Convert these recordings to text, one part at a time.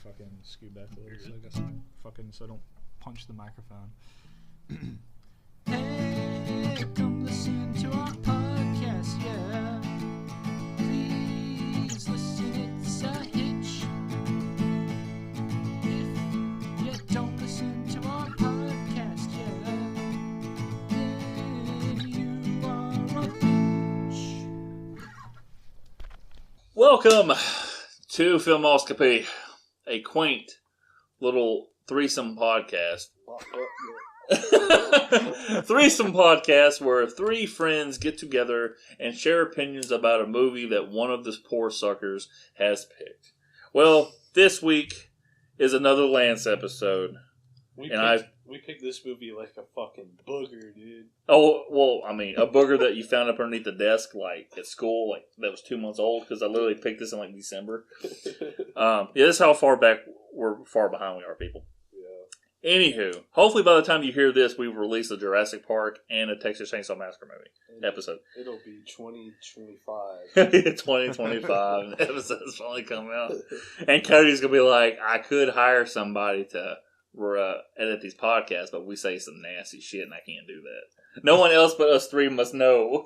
fucking scoot back a little so I guess so I don't punch the microphone. Hey, come listen to our podcast, yeah. Please listen, it's a hitch. If you don't listen to our podcast, yeah, then you are a bitch. Welcome to Filmoscopy, a quaint little threesome podcast. Threesome podcast where three friends get together and share opinions about a movie that one of the poor suckers has picked. Well, this week is another Lance episode. We picked this movie like a fucking booger, dude. Oh, well, I mean, a booger that you found up underneath the desk, like, at school, like, that was 2 months old, because I literally picked this in, like, December. Yeah, this is how far behind we are, people. Yeah. Anywho, hopefully by the time you hear this, we've released a Jurassic Park and a Texas Chainsaw Massacre movie episode. It'll be 2025. 2025, and the episode's finally come out. And Cody's going to be like, I could hire somebody to edit these podcasts, but we say some nasty shit and I can't do that. No one else but us three must know.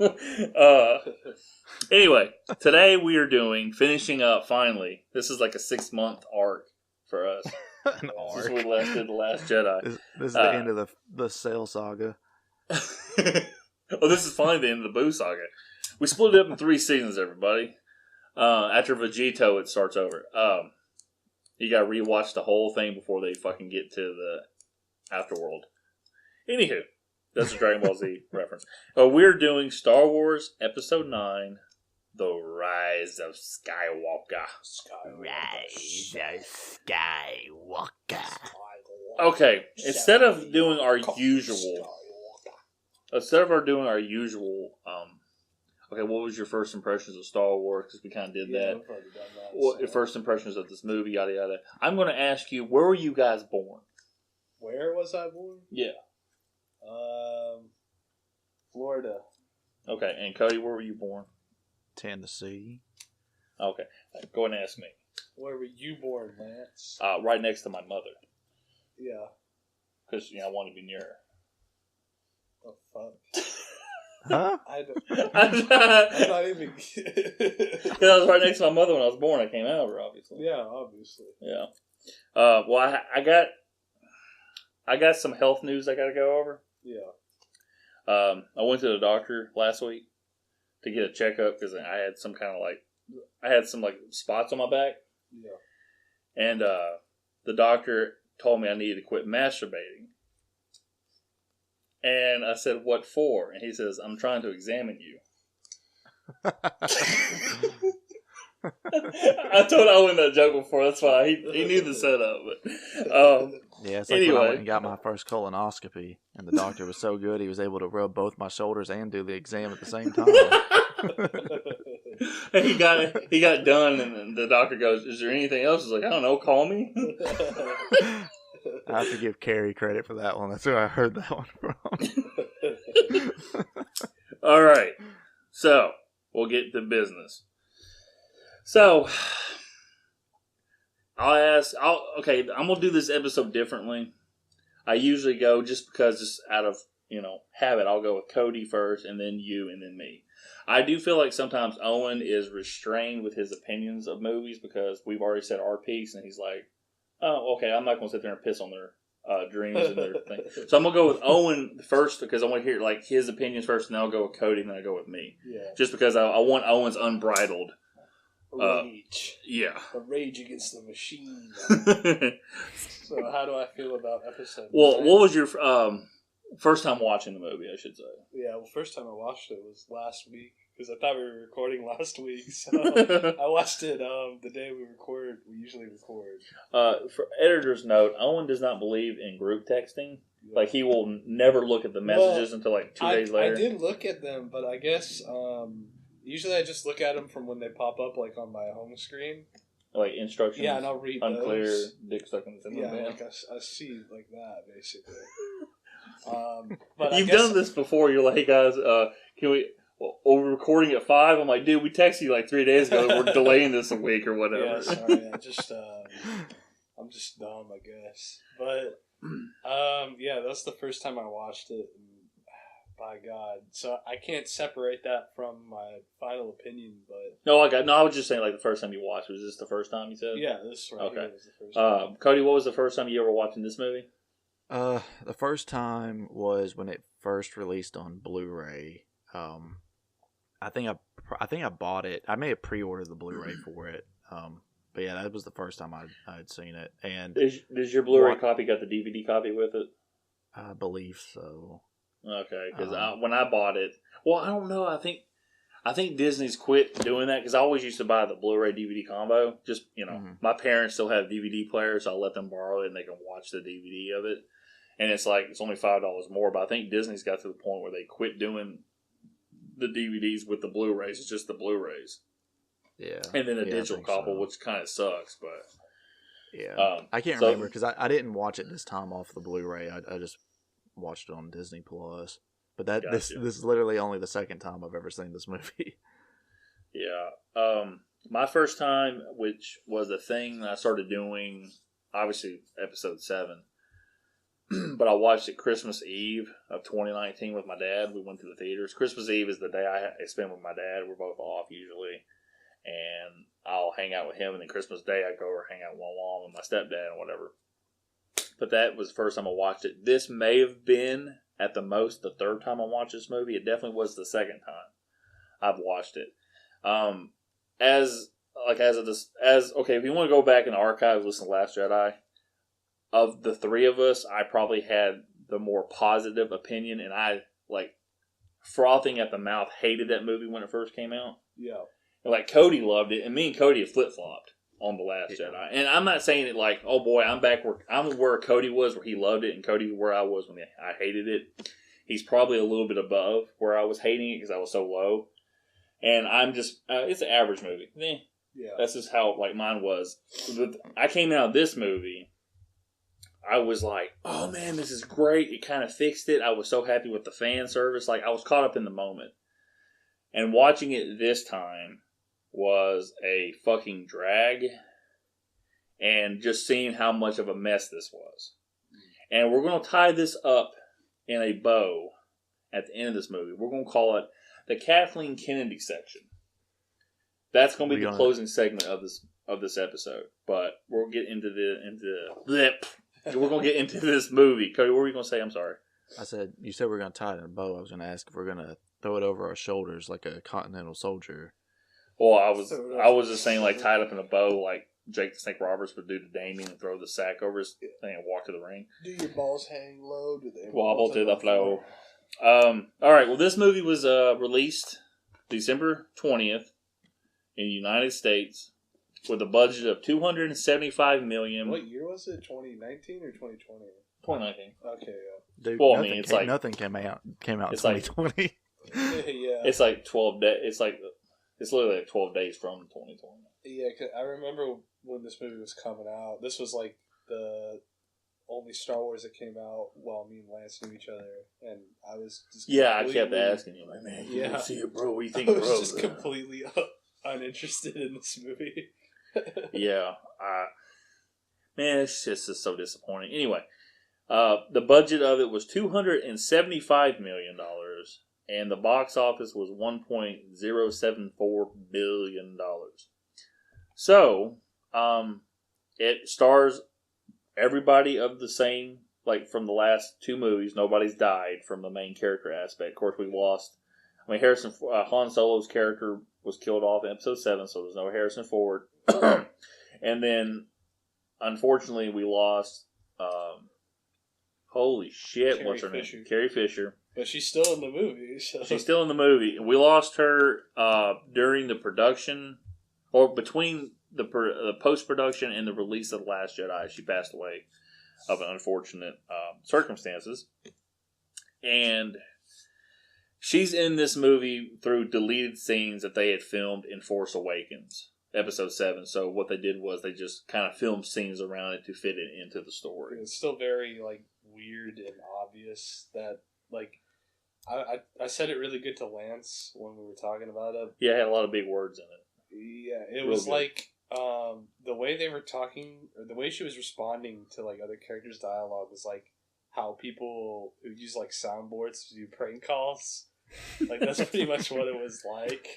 Anyway, today we are finishing up finally. This is like a 6-month arc for us. An arc. Since we did The Last Jedi. This is the end of the Cell saga. Oh, this is finally the end of the Boo saga. We split it up in 3 seasons, everybody. After Vegito, it starts over. You gotta rewatch the whole thing before they fucking get to the afterworld. Anywho, that's a Dragon Ball Z reference. We're doing Star Wars Episode 9, The Rise of Skywalker. Rise of Skywalker. Okay, instead of doing our usual, okay, what was your first impressions of Star Wars? Because we kind of did that. I've already done that. What your first impressions of this movie, yada yada. I'm going to ask you, where were you guys born? Where was I born? Yeah. Florida. Okay, and Cody, where were you born? Tennessee. Okay, go ahead and ask me. Where were you born, Lance? Right next to my mother, Yeah. because I wanted to be near her. Oh, fuck. Huh? I'm not even... Because I was right next to my mother when I was born. I came out of her, obviously. Yeah, obviously. Yeah. Well, I got some health news I got to go over. Yeah. I went to the doctor last week to get a checkup because I had some spots on my back. Yeah. And the doctor told me I needed to quit masturbating. And I said, what for? And he says, I'm trying to examine you. I told Owen that joke before. That's why he knew the setup. But Yeah, it's like anyway. when I went and got my first colonoscopy, and the doctor was so good he was able to rub both my shoulders and do the exam at the same time. And he got done, and the doctor goes, "Is there anything else?" He's like, "I don't know. Call me." I have to give Carrie credit for that one. That's where I heard that one from. All right, so we'll get to business. So I'm gonna do this episode differently. I usually go just out of habit. I'll go with Cody first, and then you, and then me. I do feel like sometimes Owen is restrained with his opinions of movies because we've already said our piece, and he's like, "Oh, okay, I'm not going to sit there and piss on their dreams and their thing." So I'm going to go with Owen first because I want to hear like his opinions first, and then I'll go with Cody, and then I'll go with me. Yeah. Just because I want Owen's unbridled Rage. yeah. A rage against the machine. So how do I feel about episode 9? What was your first time watching the movie, I should say? Yeah, well, first time I watched it was last week because I thought we were recording last week. So I watched it the day we usually record. For editor's note, Owen does not believe in group texting. Yeah. Like, he will never look at the messages until like 2 days later. I did look at them, but I guess usually I just look at them from when they pop up like on my home screen. Like instructions. Yeah, and I'll read unclear, those. Dick stuck in the same Yeah, like I see like that basically. But you've done this before. You're like, "Hey guys, can we? Well, we're recording at 5. I'm like, dude, we texted you like 3 days ago. We're delaying this a week or whatever. Yeah, sorry. I'm just dumb, I guess. But yeah, that's the first time I watched it. And, by God, so I can't separate that from my final opinion. But No, I was just saying like the first time you watched. Was this the first time you said? yeah, this right Okay. here was the first time. Cody, what was the first time you ever watching this movie? The first time was when it first released on Blu-ray. I think I bought it. I may have pre-ordered the Blu-ray for it. But yeah, that was the first time I had seen it. And Does your Blu-ray copy got the DVD copy with it? I believe so. Okay, because when I bought it, well, I don't know. I think Disney's quit doing that because I always used to buy the Blu-ray DVD combo. Just my parents still have DVD players, so I'll let them borrow it and they can watch the DVD of it. And it's only $5 more. But I think Disney's got to the point where they quit doing the DVDs with the Blu-rays. It's just the Blu-rays. Yeah, and then a digital copy, which kind of sucks. But yeah, I can't remember because I didn't watch it this time off the Blu-ray. I just watched it on Disney Plus. But this is literally only the second time I've ever seen this movie. Yeah. My first time, which was a thing that I started doing, obviously episode 7, but I watched it Christmas Eve of 2019 with my dad. We went to the theaters. Christmas Eve is the day I spend with my dad. We're both off usually. And I'll hang out with him. And then Christmas Day, I go over hang out with my mom and my stepdad and whatever. But that was the first time I watched it. This may have been, at the most, the third time I watched this movie. It definitely was the second time I've watched it. If you want to go back in the archives, listen to Last Jedi. Of the three of us, I probably had the more positive opinion, and I, frothing at the mouth, hated that movie when it first came out. Yeah. And, Cody loved it, and me and Cody have flip-flopped on The Last Jedi. And I'm not saying it oh boy, I'm where Cody was, where he loved it, and Cody where I was when I hated it. He's probably a little bit above where I was hating it because I was so low. And I'm just, it's an average movie. Yeah. That's just how, mine was. I came out of this movie, I was like, oh man, this is great. It kind of fixed it. I was so happy with the fan service. I was caught up in the moment. And watching it this time was a fucking drag. And just seeing how much of a mess this was. And we're going to tie this up in a bow at the end of this movie. We're going to call it the Kathleen Kennedy section. That's going to be the closing segment of this episode. But we'll get we're going to get into this movie. Cody, what were you going to say? I'm sorry. I said, you said we're going to tie it in a bow. I was going to ask if we're going to throw it over our shoulders like a continental soldier. Well, I was just saying, tied up in a bow, like Jake the Snake Roberts would do to Damien and throw the sack over his thing and walk to the ring. Do your balls hang low? Do they wobble to the floor? All right. Well, this movie was released December 20th in the United States with a budget of $275 million. What year was it? 2019 or 2020? 2019. Okay, yeah. Dude, well, nothing came out in 2020. Yeah. It's 12 days. It's literally 12 days from 2020. Yeah, cause I remember when this movie was coming out. This was the only Star Wars that came out while me and Lance knew each other, and I was just I kept asking you, man, you see it, bro? What do you think, I bro? was just completely uninterested in this movie. Yeah, man, it's just so disappointing. Anyway, the budget of it was $275 million. And the box office was $1.074 billion. So, it stars everybody of the same, from the last two movies. Nobody's died from the main character aspect. Of course, we lost. Han Solo's character was killed off in episode 7, so there's no Harrison Ford. And then, unfortunately, we lost, holy shit, what's her name? Carrie Fisher. But she's still in the movie. So. She's still in the movie. We lost her during the production, or between the post-production and the release of The Last Jedi. She passed away of unfortunate circumstances. And she's in this movie through deleted scenes that they had filmed in Force Awakens, Episode 7. So what they did was they just kind of filmed scenes around it to fit it into the story. It's still very, weird and obvious that, I said it really good to Lance when we were talking about it. Yeah, it had a lot of big words in it. Yeah, it was the way they were talking, or the way she was responding to like other characters' dialogue was like how people who use like soundboards to do prank calls. Like that's pretty much what it was like.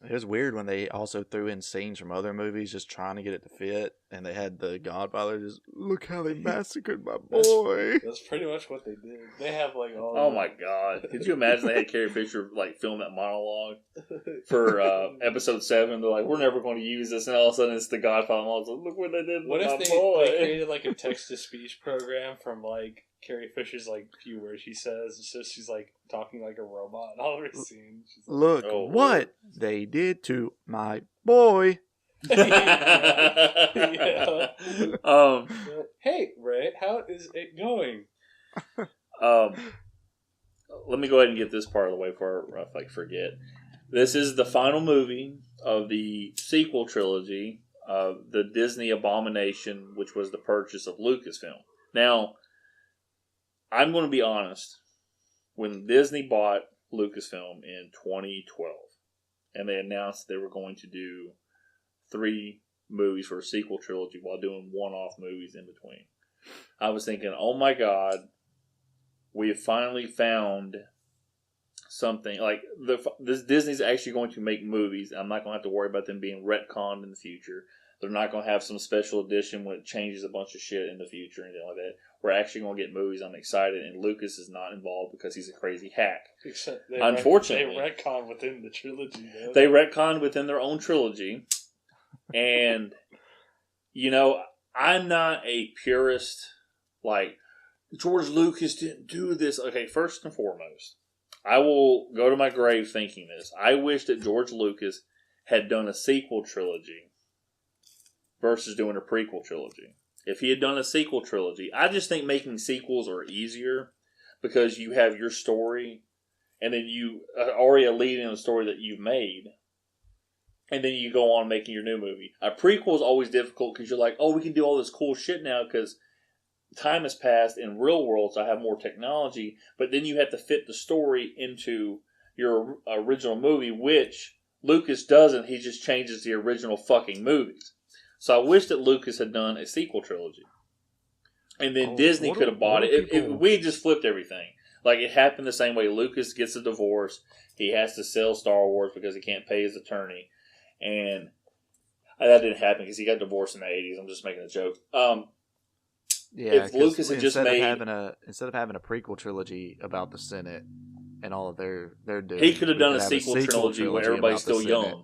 It was weird when they also threw in scenes from other movies just trying to get it to fit, and they had the Godfather just, look how they massacred my boy. That's pretty much what they did. They have like all. Oh my god! Could you imagine they had Carrie Fisher like film that monologue for episode 7? They're like, we're never going to use this, and all of a sudden it's the Godfather. And all look what they did. What with if my they created like a text to speech program from like Carrie Fisher's like few words she says, and so she's like talking like a robot in all her scenes. She's like, Look what they did to my boy. yeah. Hey Ray, how is it going? Let me go ahead and get this part of the way before I forget. This is the final movie of the sequel trilogy of the Disney abomination, which was the purchase of Lucasfilm. Now, I'm going to be honest. When Disney bought Lucasfilm in 2012, and they announced they were going to do 3 movies for a sequel trilogy while doing one-off movies in between, I was thinking, oh my god, we have finally found something. Like, this Disney's actually going to make movies. I'm not going to have to worry about them being retconned in the future. They're not going to have some special edition when it changes a bunch of shit in the future and anything like that. We're actually going to get movies. I'm excited, and Lucas is not involved because he's a crazy hack. Except Unfortunately, they retcon within the trilogy. Though. They retconned within their own trilogy, and you know, I'm not a purist. Like, George Lucas didn't do this. Okay, first and foremost, I will go to my grave thinking this. I wish that George Lucas had done a sequel trilogy versus doing a prequel trilogy. If he had done a sequel trilogy, I just think making sequels are easier because you have your story and then you already a lead in a story that you've made, and then you go on making your new movie. A prequel is always difficult because you're like, oh, we can do all this cool shit now because time has passed in real world, so I have more technology, but then you have to fit the story into your original movie, which Lucas doesn't. He just changes the original fucking movies. So I wish that Lucas had done a sequel trilogy. And then Disney could have bought it. We just flipped everything. Like, it happened the same way. Lucas gets a divorce. He has to sell Star Wars because he can't pay his attorney. And that didn't happen because he got divorced in the 80s. I'm just making a joke. Yeah, if Lucas had just made... Instead of having a prequel trilogy about the Senate and all of their doing, he could have done a sequel trilogy where everybody's still young.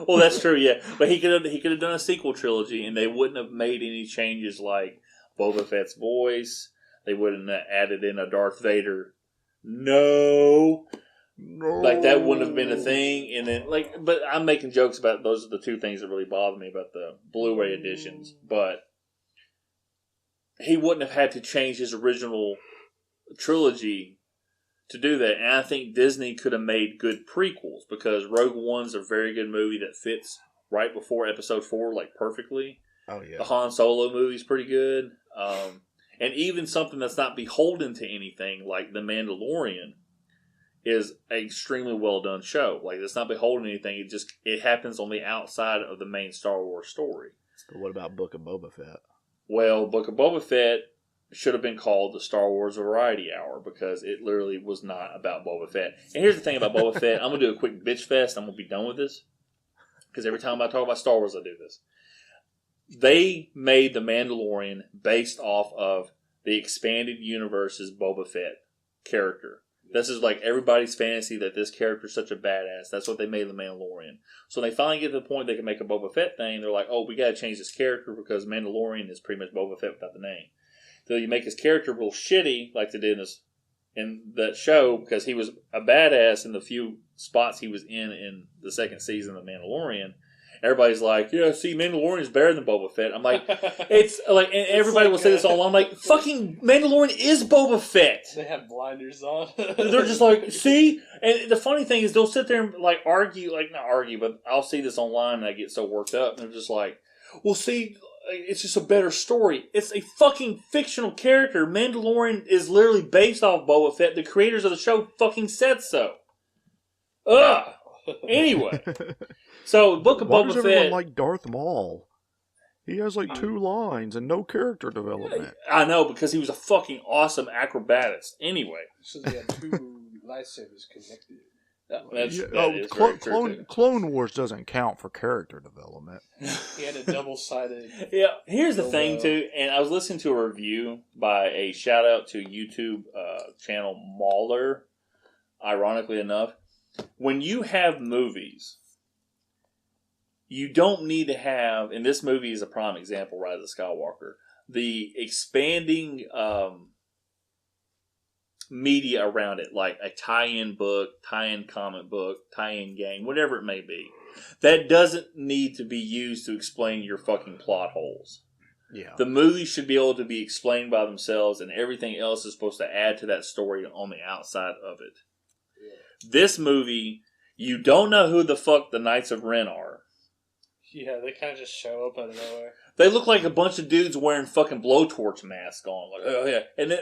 Well, that's true, yeah. But he could have done a sequel trilogy, and they wouldn't have made any changes like Boba Fett's voice. They wouldn't have added in a Darth Vader. No, like that wouldn't have been a thing. And then, but I'm making jokes about those are the 2 things that really bother me about the Blu-ray editions. But he wouldn't have had to change his original trilogy to do that. And I think Disney could have made good prequels because Rogue One's a very good movie that fits right before Episode 4, like, perfectly. Oh, yeah. The Han Solo movie's pretty good. And even something that's not beholden to anything, like The Mandalorian, is an extremely well done show. Like, it's not beholden to anything. It happens on the outside of the main Star Wars story. But what about Book of Boba Fett? Well, Book of Boba Fett should have been called the Star Wars Variety Hour because it literally was not about Boba Fett. And here's the thing about Boba Fett. I'm going to do a quick bitch fest. I'm going to be done with this because every time I talk about Star Wars, I do this. They made The Mandalorian based off of the expanded universe's Boba Fett character. This is like everybody's fantasy that this character is such a badass. That's what they made The Mandalorian. So when they finally get to the point they can make a Boba Fett thing, they're like, oh, we got to change this character because Mandalorian is pretty much Boba Fett without the name. So you make his character real shitty like they did in that show because he was a badass in the few spots he was in the second season of The Mandalorian. Everybody's like, yeah, see, Mandalorian is better than Boba Fett. I'm like, it's like, and everybody will say this all along. I'm like, fucking Mandalorian is Boba Fett. They have blinders on. They're just like, see? And the funny thing is they'll sit there and like argue, like not argue, but I'll see this online and I get so worked up. And they're just like, well, see, it's just a better story. It's a fucking fictional character. Mandalorian is literally based off Boba Fett. The creators of the show fucking said so. Ugh. Anyway. So, Book of Why Boba does everyone Fett. like Darth Maul? He has like 2 lines and no character development. I know, because he was a fucking awesome acrobatist. Anyway. So they had 2 lightsabers connected. That is very true, too. Clone Wars doesn't count for character development. He had a double-sided. Yeah, here's the thing, too. And I was listening to a review by a shout-out to YouTube channel Mauler, ironically enough. When you have movies, you don't need to have, and this movie is a prime example, Rise of Skywalker, the expanding media around it, like a tie-in book, tie-in comic book, tie-in game, whatever it may be. That doesn't need to be used to explain your fucking plot holes. Yeah. The movies should be able to be explained by themselves, and everything else is supposed to add to that story on the outside of it. Yeah. This movie, you don't know who the fuck the Knights of Ren are. Yeah, they kind of just show up out of nowhere. They look like a bunch of dudes wearing fucking blowtorch masks on. Like, oh yeah. And then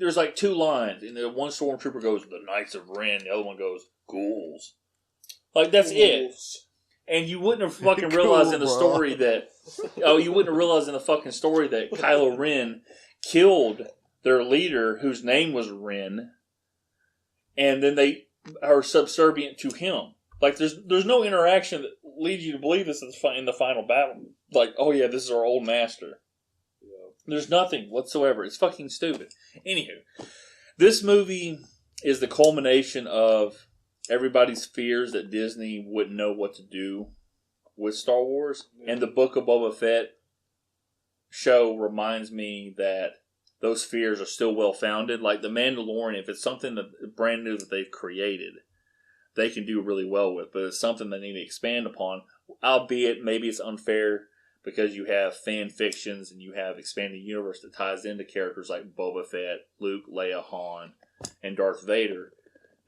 there's like 2 lines. And the one stormtrooper goes, the Knights of Ren. The other one goes, ghouls. Like, that's it. And you wouldn't have fucking realized in the story that... Oh, you wouldn't have realized in the fucking story that Kylo Ren killed their leader, whose name was Ren. And then they are subservient to him. Like, there's no interaction that leads you to believe this in the final battle. Like, oh yeah, this is our old master. Yeah. There's nothing whatsoever. It's fucking stupid. Anywho, this movie is the culmination of everybody's fears that Disney wouldn't know what to do with Star Wars. Yeah. And the Book of Boba Fett show reminds me that those fears are still well-founded. Like The Mandalorian, if it's something that brand new that they've created, they can do really well with, but it's something they need to expand upon, albeit maybe it's unfair because you have fan fictions and you have expanded universe that ties into characters like Boba Fett, Luke, Leia, Han, and Darth Vader,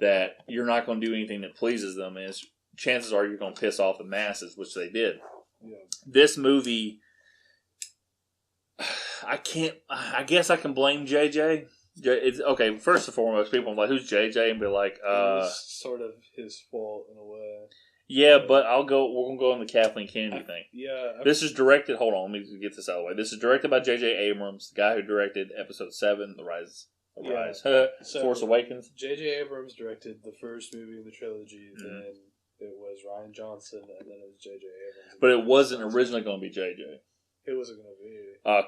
that you're not going to do anything that pleases them, and chances are you're going to piss off the masses, which they did. Yeah. This movie, I guess I can blame JJ. It's, okay, first and foremost, people are like, who's JJ? And be like, it was sort of his fault in a way. Yeah, but we're going to go on the Kathleen Kennedy thing. Yeah. This is directed, hold on, let me get this out of the way. This is directed by J.J. Abrams, the guy who directed Episode 7, Force Awakens. J.J. Abrams directed the first movie in the trilogy, then it was Rian Johnson, and then it was J.J. Abrams. But it wasn't originally going to be J.J. It wasn't going to be.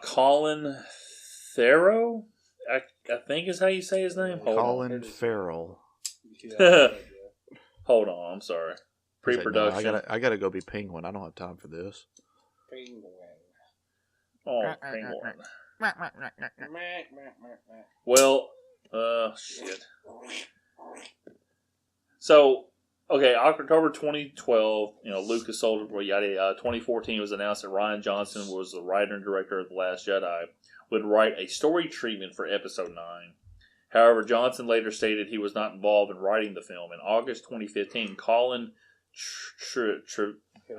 Colin Farrell, I think is how you say his name. Colin Farrell. Yeah, hold on, I'm sorry. Pre-production. No, I gotta go be Penguin. I don't have time for this. Penguin. Oh, Penguin. Well, shit. So, okay, October 2012, Lucas sold it, yada yada. 2014 it was announced that Rian Johnson was the writer and director of The Last Jedi, would write a story treatment for Episode 9. However, Johnson later stated he was not involved in writing the film. In August 2015, Colin how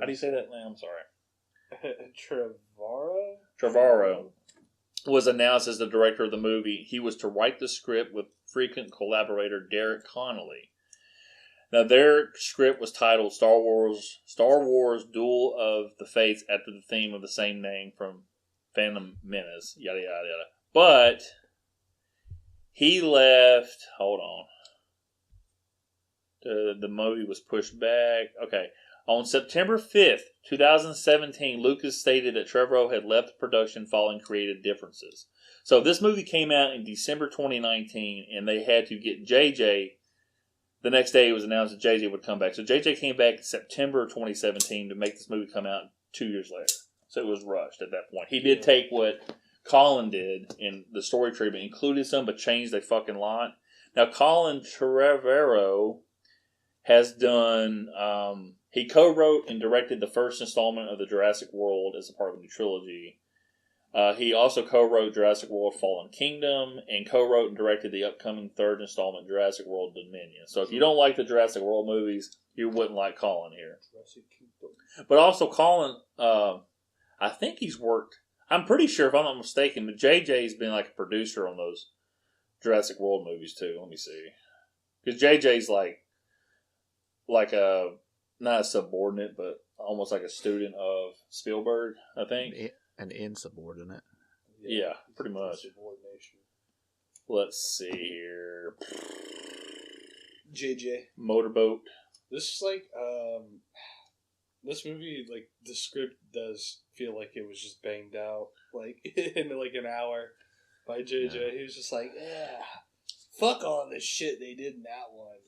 do you say that name? I'm sorry. Trevorrow was announced as the director of the movie. He was to write the script with frequent collaborator Derek Connolly. Now, their script was titled Star Wars Duel of the Fates, after the theme of the same name from Phantom Menace, yada yada yada. But he left. Hold on. The movie was pushed back. Okay. On September 5th, 2017, Lucas stated that Trevorrow had left the production following creative differences. So this movie came out in December 2019, and they had to get JJ. The next day it was announced that JJ would come back. So JJ came back in September 2017 to make this movie come out 2 years later. So it was rushed at that point. He did take what Colin did in the story treatment, included some, but changed a fucking lot. Now, Colin Trevorrow has done, he co-wrote and directed the first installment of the Jurassic World as a part of the new trilogy. He also co-wrote Jurassic World Fallen Kingdom and co-wrote and directed the upcoming third installment, Jurassic World Dominion. So if you don't like the Jurassic World movies, you wouldn't like Colin here. But also Colin, I think he's worked, I'm pretty sure if I'm not mistaken, but JJ's been like a producer on those Jurassic World movies too. Let me see. Because JJ's like a, not a subordinate, but almost like a student of Spielberg, I think. An insubordinate. Yeah, pretty much. Subordination. Let's see here. JJ. Motorboat. This is this movie, like, the script does feel like it was just banged out, like, in like an hour by JJ. Yeah. He was just like, fuck all this shit they did in that one.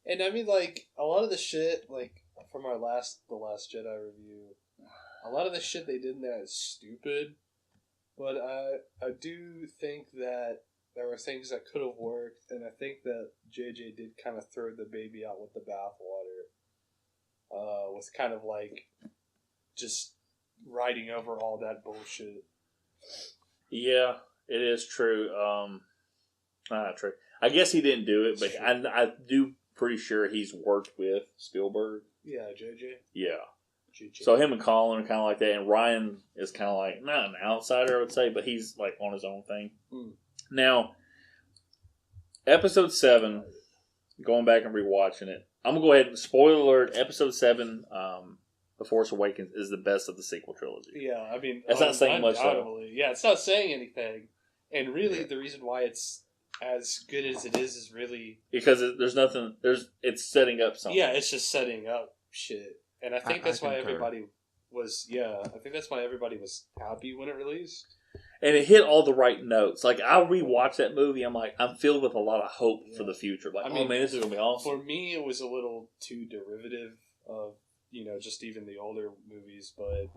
And I mean, like, a lot of the shit, like, from the Last Jedi review, a lot of the shit they did in there is stupid, but I do think that there were things that could have worked, and I think that JJ did kind of throw the baby out with the bathwater. With kind of like just riding over all that bullshit. Yeah, it is true. Not true. I guess he didn't do it, but I do pretty sure he's worked with Spielberg. Yeah, JJ. Yeah. JJ. So him and Colin are kind of like that, and Ryan is kind of like not an outsider, I would say, but he's like on his own thing. Now, Episode 7, going back and rewatching it, I'm going to go ahead and spoiler alert, Episode 7, The Force Awakens, is the best of the sequel trilogy. Yeah, I mean... It's not saying much, though. Yeah, it's not saying anything. And really, the reason why it's as good as it is really... Because there's nothing... It's setting up something. Yeah, it's just setting up shit. And I think that's why concur. everybody was... Yeah, I think that's why everybody was happy when it released. And it hit all the right notes. Like, I rewatch that movie, I'm like, I'm filled with a lot of hope for the future. Like, man, this is going to be awesome. For me, it was a little too derivative of, just even the older movies, but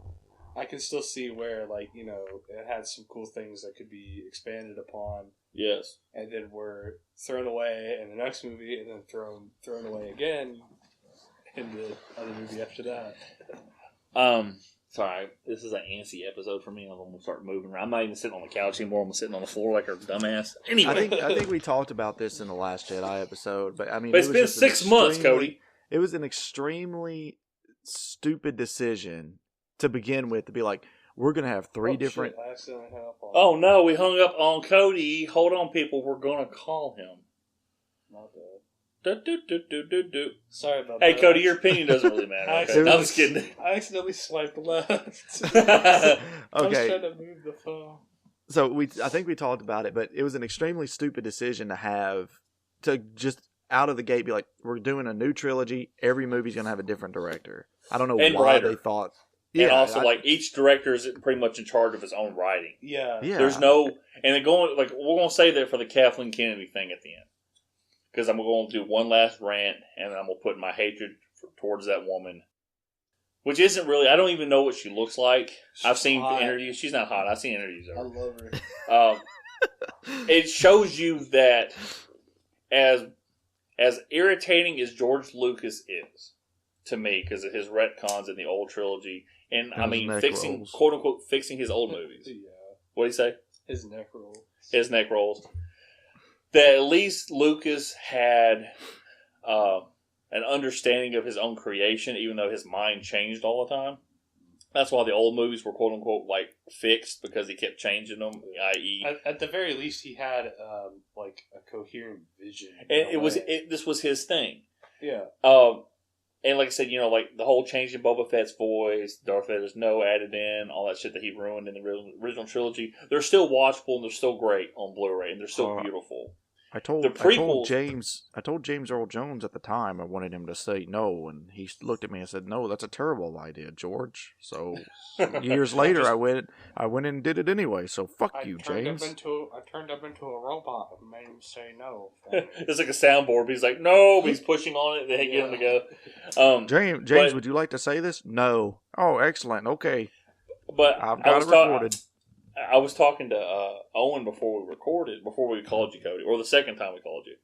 I can still see where, like, it had some cool things that could be expanded upon. Yes. And then were thrown away in the next movie, and then thrown away again in the other movie after that. Sorry, this is an antsy episode for me. I'm going to start moving around. I'm not even sitting on the couch anymore. I'm sitting on the floor like a dumbass. Anyway. I think we talked about this in the Last Jedi episode, but I mean... But it's been 6 months, Cody. It was an extremely stupid decision to begin with, to be like, we're going to have three different... Shit, I accidentally hung up on Oh, no, we hung up on Cody. Hold on, people. We're going to call him. Not bad. Do. Sorry about Hey, that. Cody, your opinion doesn't really matter. Okay? No, I'm just kidding. I accidentally swiped left. I was Okay, trying to move the phone. so I think we talked about it, but it was an extremely stupid decision to just out of the gate be like, we're doing a new trilogy. Every movie's going to have a different director. I don't know And why writer. they thought... And also, like, each director is pretty much in charge of his own writing. Yeah. There's no... And then we're going to say that for the Kathleen Kennedy thing at the end. Because I'm going to do one last rant, and I'm going to put my hatred towards that woman. Which isn't really... I don't even know what she looks like. I've seen interviews. She's not hot. I've seen interviews of her. I love her. It shows you that as irritating as George Lucas is, to me, because of his retcons in the old trilogy, and I mean, quote unquote, fixing his old movies. Yeah. What do you say? His neck rolls. His neck rolls. That at least Lucas had an understanding of his own creation, even though his mind changed all the time. That's why the old movies were quote unquote like fixed, because he kept changing them. I.e., at the very least, he had like a coherent vision. and this was his thing. Yeah. And like I said, like the whole changing Boba Fett's voice, Darth Vader's no added in, all that shit that he ruined in the original trilogy, they're still watchable and they're still great on Blu-ray and they're still beautiful. I told James Earl Jones at the time I wanted him to say no, and he looked at me and said, "No, that's a terrible idea, George." So years later, I went and did it anyway. So fuck you, James. I turned him into a robot and made him say no. It's like a soundboard. But he's like, no, but he's pushing on it. They get him to go. James, would you like to say this? No. Oh, excellent. Okay. But I've got it recorded. I was talking to Owen before we called you, Cody, or the second time we called you,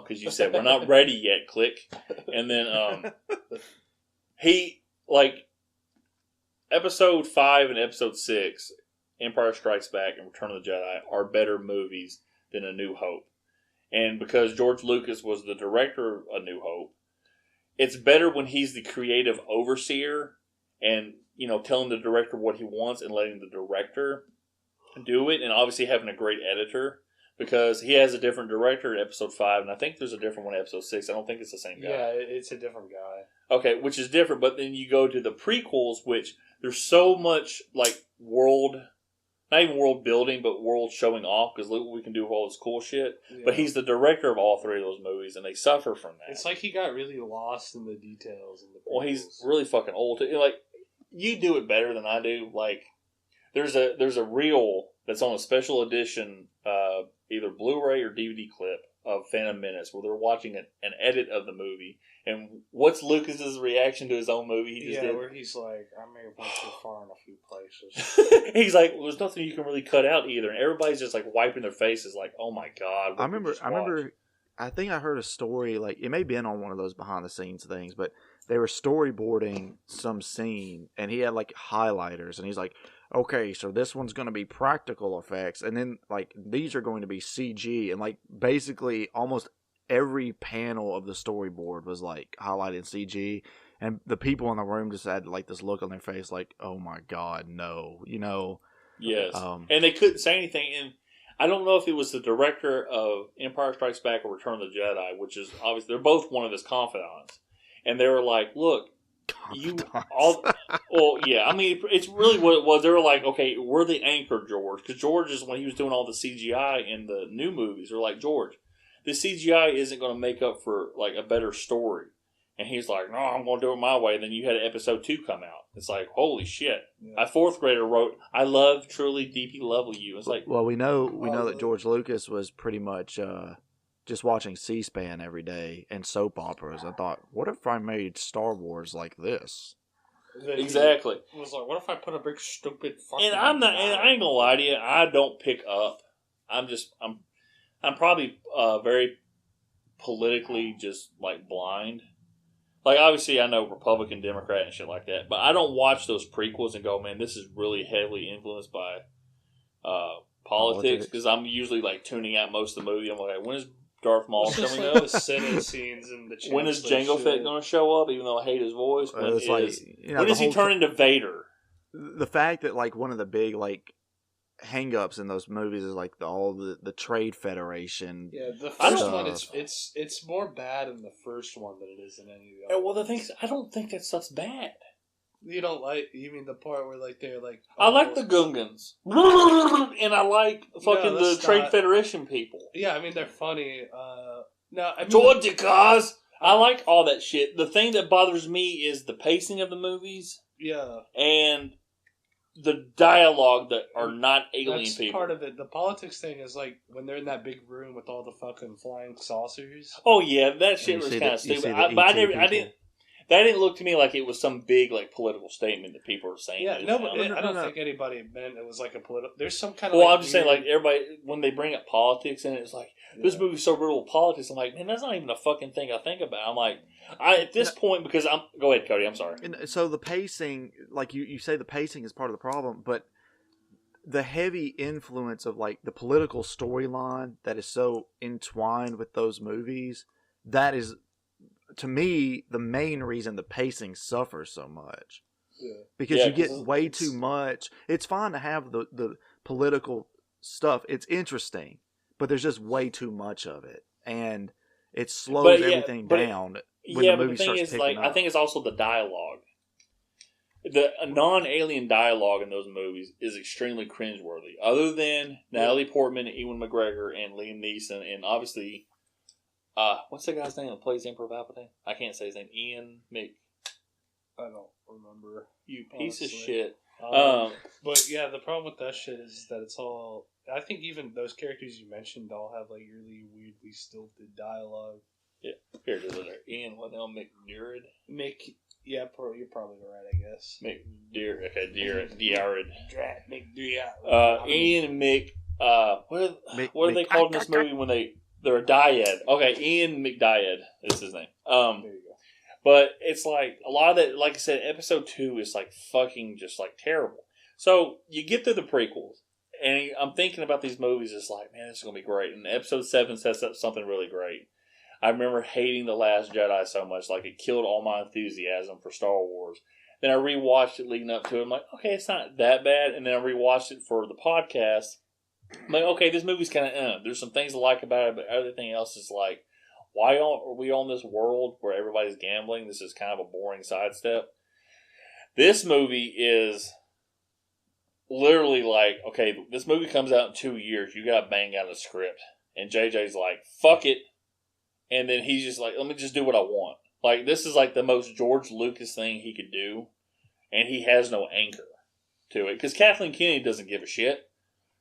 because you said we're not ready yet. Click, and then he Episode 5 and Episode 6, Empire Strikes Back and Return of the Jedi are better movies than A New Hope, and because George Lucas was the director of A New Hope, it's better when he's the creative overseer and telling the director what he wants and letting the director do it, and obviously having a great editor, because he has a different director in Episode 5, and I think there's a different one in Episode 6. I don't think it's the same guy. Yeah, it's a different Okay, which is different, but then you go to the prequels, which there's so much like world, not even world building, but world showing off, because look what we can do with all this cool shit. Yeah. But he's the director of all three of those movies, and they suffer from that. It's like he got really lost in the details. In the Well, he's really fucking old. Like, you do it better than I do. Like, there's a reel that's on a special edition, either Blu-ray or DVD clip of Phantom Menace, where they're watching an edit of the movie. And what's Lucas's reaction to his own movie he just did? Where he's like, I may have went too far in a few places. He's like, well, there's nothing you can really cut out either. And everybody's just like wiping their faces like, oh my God. I remember, I think I heard a story, like, it may have been on one of those behind the scenes things, but they were storyboarding some scene and he had like highlighters and he's like, okay, so this one's going to be practical effects and then like these are going to be CG, and like basically almost every panel of the storyboard was like highlighted CG, and the people in the room just had like this look on their face like, oh my God, no, you know. Yes. And they couldn't say anything. And I don't know if it was the director of Empire Strikes Back or Return of the Jedi, which is obviously, they're both one of his confidants. And they were like, look, well, yeah, I mean, it's really what it was. They were like, okay, we're the anchor, George. Because George is, when he was doing all the CGI in the new movies, they're like, George, the CGI isn't going to make up for like a better story. And he's like, no, I'm going to do it my way. And then you had episode 2 come out. It's like, holy shit. Yeah. A fourth grader wrote, I love, truly, deeply love you. It's like, well, we know that George Lucas was pretty much just watching C-SPAN every day and soap operas. I thought, what if I made Star Wars like this? Exactly. It was like, what if I put a big stupid fucking... And I ain't gonna lie to you, I don't pick up. I'm probably very politically just like blind. Like, obviously I know Republican, Democrat and shit like that, but I don't watch those prequels and go, man, this is really heavily influenced by politics, because I'm usually like tuning out most of the movie. I'm like, when is Darth Maul coming up? The Senate scenes and the when is Jango Fett going to show up? Even though I hate his voice, when does he turn into Vader? The fact that like one of the big like hang-ups in those movies is like all the Trade Federation. Yeah, the first one it's more bad in the first one than it is in any of the other. Well, the thing is, I don't think that stuff's bad. You don't like? You mean the part where like they're like? I like the Gungans, and I like fucking the Trade Federation people. Yeah, I mean they're funny. No, I mean, Georgicas. I like all that shit. The thing that bothers me is the pacing of the movies. Yeah, and the dialogue that are not alien that's people. Part of it. The politics thing is like when they're in that big room with all the fucking flying saucers. Oh yeah, that shit was kind of stupid. That didn't look to me like it was some big like political statement that people were saying. Yeah, I don't think anybody meant it was like a political. There's some kind of. Well, I'm just saying, like everybody when they bring up politics in it, it's like this movie's so brutal with politics. I'm like, man, that's not even a fucking thing I think about. I'm like, at this point, because I'm. Go ahead, Cody. I'm sorry. And so the pacing, like you say, the pacing is part of the problem, but the heavy influence of like the political storyline that is so entwined with those movies, that is, to me, the main reason the pacing suffers so much. Yeah. Because you get way too much. It's fine to have the political stuff. It's interesting, but there's just way too much of it, and it slows everything down when the movie starts picking up. I think it's also the dialogue. The non-alien dialogue in those movies is extremely cringeworthy. Other than Natalie Portman, Ewan McGregor, and Liam Neeson, and obviously, what's the guy's name that plays Emperor Palpatine? I can't say his name. Ian Mc. I don't remember. You piece of shit. But yeah, the problem with that shit is that it's all. I think even those characters you mentioned all have like really weirdly stilted dialogue. Yeah, here it is. Ian, what now? McDiarmid. Yeah, you're probably right, I guess. Diarmid. Ian and Mick. What are they called in this movie when they're a dyad? Okay, Ian McDiad is his name. There you go. But it's like a lot of that. Like I said, episode 2 is like fucking just like terrible. So you get through the prequels, and I'm thinking about these movies. It's like, man, this is gonna be great. And episode 7 sets up something really great. I remember hating The Last Jedi so much, like it killed all my enthusiasm for Star Wars. Then I rewatched it leading up to it. I'm like, okay, it's not that bad. And then I rewatched it for the podcast. I'm like, okay, this movie's kind of, there's some things I like about it, but everything else is like, why are we on this world where everybody's gambling? This is kind of a boring sidestep. This movie is literally like, okay, this movie comes out in 2 years. You got to bang out a script. And JJ's like, fuck it. And then he's just like, let me just do what I want. Like, this is like the most George Lucas thing he could do. And he has no anchor to it. Because Kathleen Kennedy doesn't give a shit.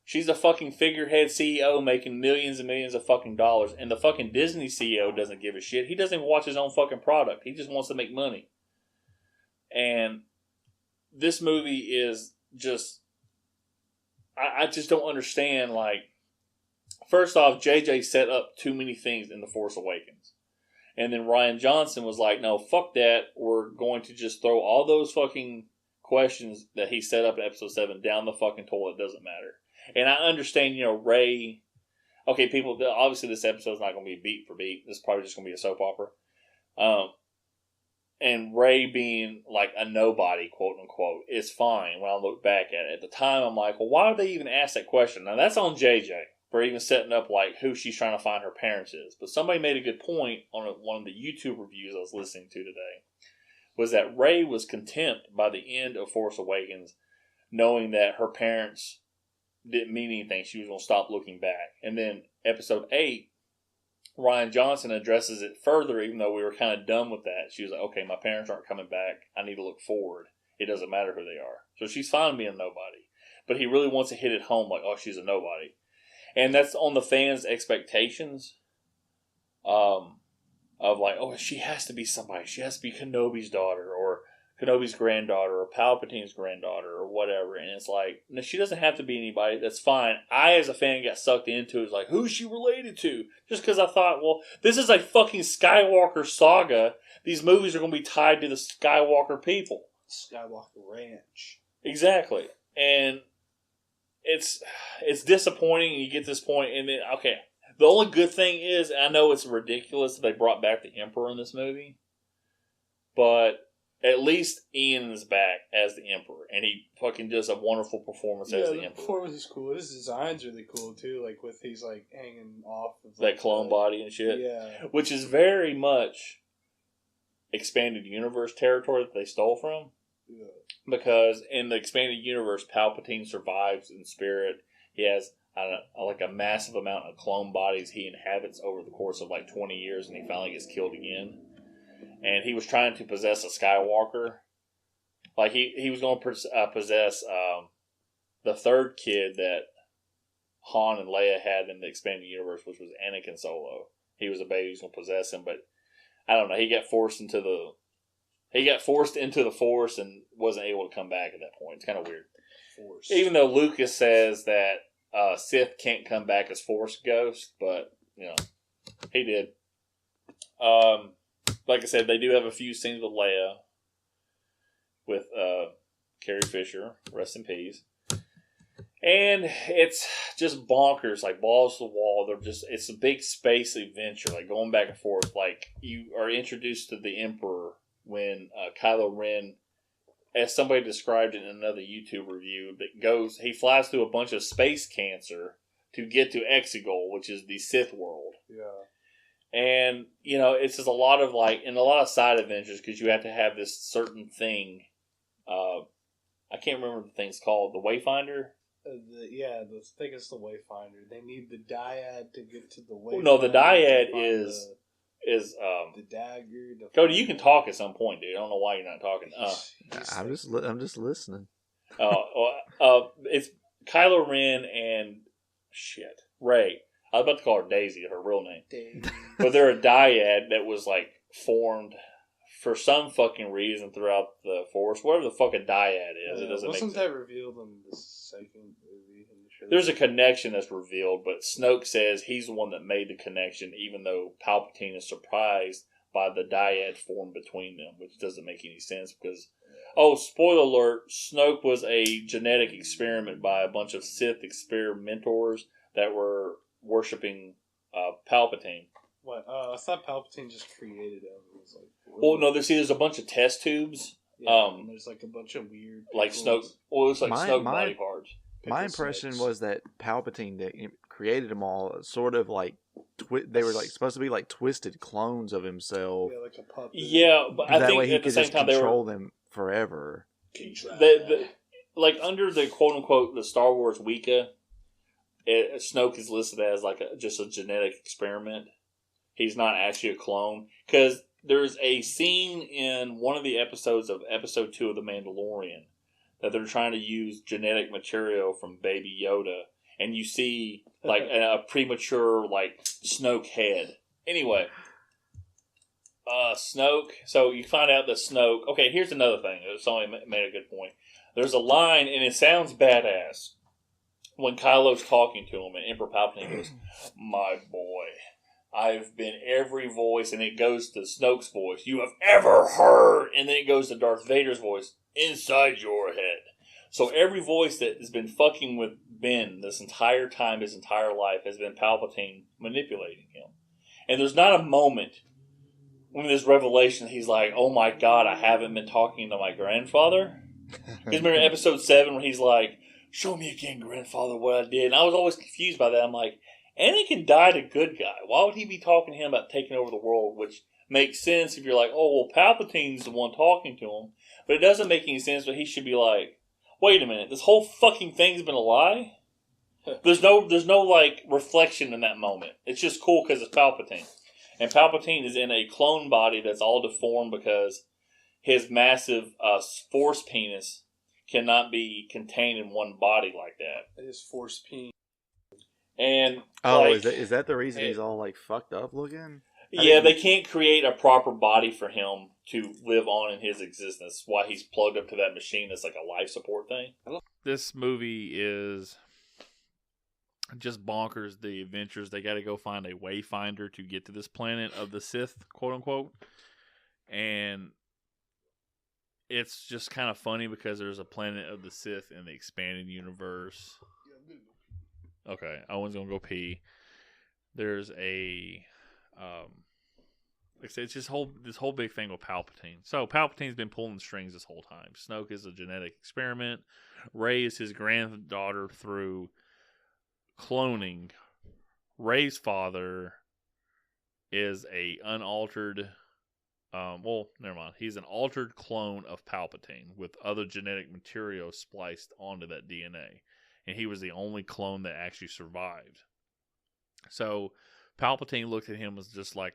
She's a fucking figurehead CEO making millions and millions of fucking dollars. And the fucking Disney CEO doesn't give a shit. He doesn't even watch his own fucking product. He just wants to make money. And this movie is just... I just don't understand, like... First off, JJ set up too many things in The Force Awakens. And then Rian Johnson was like, no, fuck that. We're going to just throw all those fucking questions that he set up in Episode 7 down the fucking toilet. It doesn't matter. And I understand, Rey... Okay, people, obviously this episode's not going to be beat for beat. This is probably just going to be a soap opera. And Rey being like a nobody, quote unquote, is fine when I look back at it. At the time, I'm like, well, why would they even ask that question? Now, that's on JJ. For even setting up like who she's trying to find her parents is. But somebody made a good point on one of the YouTube reviews I was listening to today, was that Rey was content by the end of Force Awakens, knowing that her parents didn't mean anything. She was going to stop looking back. And then Episode 8, Rian Johnson addresses it further, even though we were kind of done with that. She was like, okay, my parents aren't coming back. I need to look forward. It doesn't matter who they are. So she's fine being a nobody. But he really wants to hit it home like, oh, she's a nobody. And that's on the fans' expectations of like, oh, she has to be somebody. She has to be Kenobi's daughter or Kenobi's granddaughter or Palpatine's granddaughter or whatever. And it's like, no, she doesn't have to be anybody. That's fine. I, as a fan, got sucked into it. It's like, who's she related to? Just because I thought, well, this is a fucking Skywalker saga. These movies are going to be tied to the Skywalker people. Skywalker Ranch. Exactly. And... It's disappointing, and you get this point, and then, okay, the only good thing is, I know it's ridiculous that they brought back the Emperor in this movie, but at least Ian is back as the Emperor, and he fucking does a wonderful performance as the Emperor. The performance is cool. His design's really cool, too, like, with he's, like, hanging off of, like, that clone body and shit. Yeah. Which is very much expanded universe territory that they stole from. Yeah. Because in the expanded universe, Palpatine survives in spirit. He has like a massive amount of clone bodies he inhabits over the course of like 20 years, and he finally gets killed again. And he was trying to possess a Skywalker. Like he was going to possess the third kid that Han and Leia had in the expanded universe, which was Anakin Solo. He was a baby. He was going to possess him, but I don't know. He got forced into the Force and wasn't able to come back at that point. It's kind of weird. Force. Even though Lucas says that Sith can't come back as Force ghosts, but, he did. Like I said, they do have a few scenes with Leia, with Carrie Fisher, rest in peace. And it's just bonkers, like balls to the wall. It's a big space adventure, like going back and forth. Like, you are introduced to the Emperor when Kylo Ren, as somebody described it in another YouTube review, he flies through a bunch of space cancer to get to Exegol, which is the Sith world. Yeah. And, it's just a lot of, in a lot of side adventures, because you have to have this certain thing. I can't remember the thing's called. The Wayfinder? The thing is the Wayfinder. They need the dyad to get to the Wayfinder. Well, no, the dyad is the dagger. Cody, you can talk at some point, dude. I don't know why you're not talking. I'm just listening. It's Kylo Ren and Rey. I was about to call her Daisy, her real name. Daisy. But they're a dyad that was formed for some fucking reason throughout the Force. Whatever the fuck a dyad is, it doesn't make sense. Wasn't that revealed in the second movie? There's a connection that's revealed, but Snoke says he's the one that made the connection, even though Palpatine is surprised by the dyad formed between them, which doesn't make any sense because, spoiler alert, Snoke was a genetic experiment by a bunch of Sith experimentors that were worshipping Palpatine. What? I thought Palpatine just created him. It was no, there's a bunch of test tubes. Yeah, and there's a bunch of weird... Snoke... Well, it looks like Snoke body parts. My impression was that Palpatine that created them all sort of they were like supposed to be like twisted clones of himself. Yeah, like a puppet. Yeah, but I That think way he at the could same just time they control were them forever. like under the quote unquote the Star Wars Wiki, Snoke is listed as like just a genetic experiment. He's not actually a clone because there's a scene in one of the episodes of Episode 2 of The Mandalorian that they're trying to use genetic material from Baby Yoda, and you see like a premature like Snoke head. Anyway, Snoke. So you find out that Snoke. Okay, here's another thing. Somebody made a good point. There's a line, and it sounds badass when Kylo's talking to him, and Emperor Palpatine goes, "My boy, I've been every voice," and it goes to Snoke's voice, "you have ever heard," and then it goes to Darth Vader's voice, "inside your head." So every voice that has been fucking with Ben this entire time, his entire life, has been Palpatine manipulating him. And there's not a moment when this revelation, he's like, "Oh my God, I haven't been talking to my grandfather." Because remember Episode 7 when he's like, "Show me again, grandfather, what I did." And I was always confused by that. I'm like, Anakin died a good guy. Why would he be talking to him about taking over the world? Which makes sense if you're like, oh, well, Palpatine's the one talking to him. But it doesn't make any sense, but he should be like, wait a minute, this whole fucking thing's been a lie? There's no like reflection in that moment. It's just cool because it's Palpatine. And Palpatine is in a clone body that's all deformed because his massive force penis cannot be contained in one body like that. It is force penis. And is that the reason he's all like fucked up looking? Yeah, they can't create a proper body for him to live on in his existence. Why he's plugged up to that machine that's like a life support thing. This movie is just bonkers. The adventures, they got to go find a wayfinder to get to this planet of the Sith, quote unquote. And it's just kind of funny because there's a planet of the Sith in the expanded universe. Okay, Owen's gonna go pee. There's a, like I said, it's just this whole big thing with Palpatine. So Palpatine's been pulling the strings this whole time. Snoke is a genetic experiment. Rey is his granddaughter through cloning. Rey's father is a unaltered. Well, never mind. He's an altered clone of Palpatine with other genetic material spliced onto that DNA. And he was the only clone that actually survived. So Palpatine looked at him as just like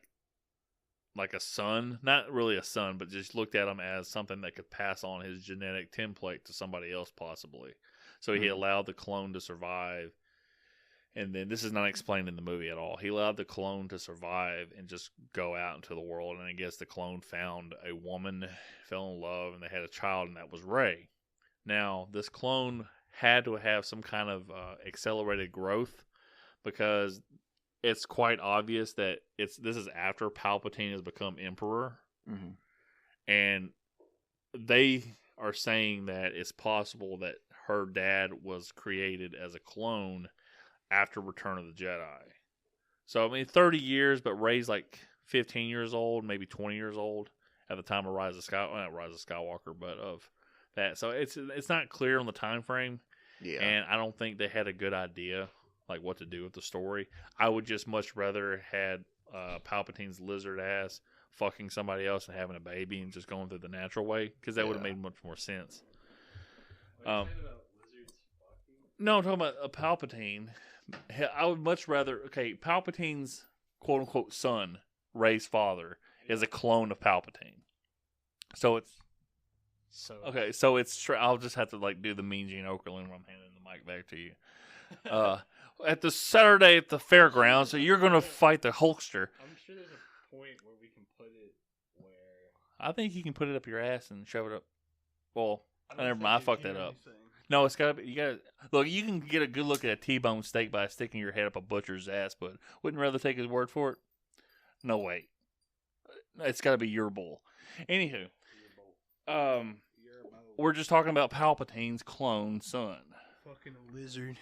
a son. Not really a son, but just looked at him as something that could pass on his genetic template to somebody else possibly. So he allowed the clone to survive. And then this is not explained in the movie at all. He allowed the clone to survive and just go out into the world. And I guess the clone found a woman, fell in love, and they had a child, and that was Rey. Now, this clone had to have some kind of accelerated growth because it's quite obvious that this is after Palpatine has become Emperor. Mm-hmm. And they are saying that it's possible that her dad was created as a clone after Return of the Jedi. So, I mean, 30 years, but Rey's like 15 years old, maybe 20 years old at the time of Rise of Skywalker, but of that. So it's not clear on the time frame. Yeah. And I don't think they had a good idea like what to do with the story. I would just much rather had Palpatine's lizard ass fucking somebody else and having a baby and just going through the natural way, because that would have made much more sense. No, I'm talking about a Palpatine. I would much rather... Okay, Palpatine's quote-unquote son, Rey's father, is a clone of Palpatine. So it's... Okay, so it's... I'll just have to like do the Mean Gene Okerlund when I'm handing the mic back to you. At the Saturday at the fairgrounds, so you're going to fight the Hulkster. I'm sure there's a point where we can put it where... I think you can put it up your ass and shove it up. Well, never mind, I fucked that up. No, it's gotta be. You gotta look. You can get a good look at a T-bone steak by sticking your head up a butcher's ass, but wouldn't rather take his word for it. No wait, it's gotta be your bull. Anywho, we're just talking about Palpatine's clone son. Fucking lizard.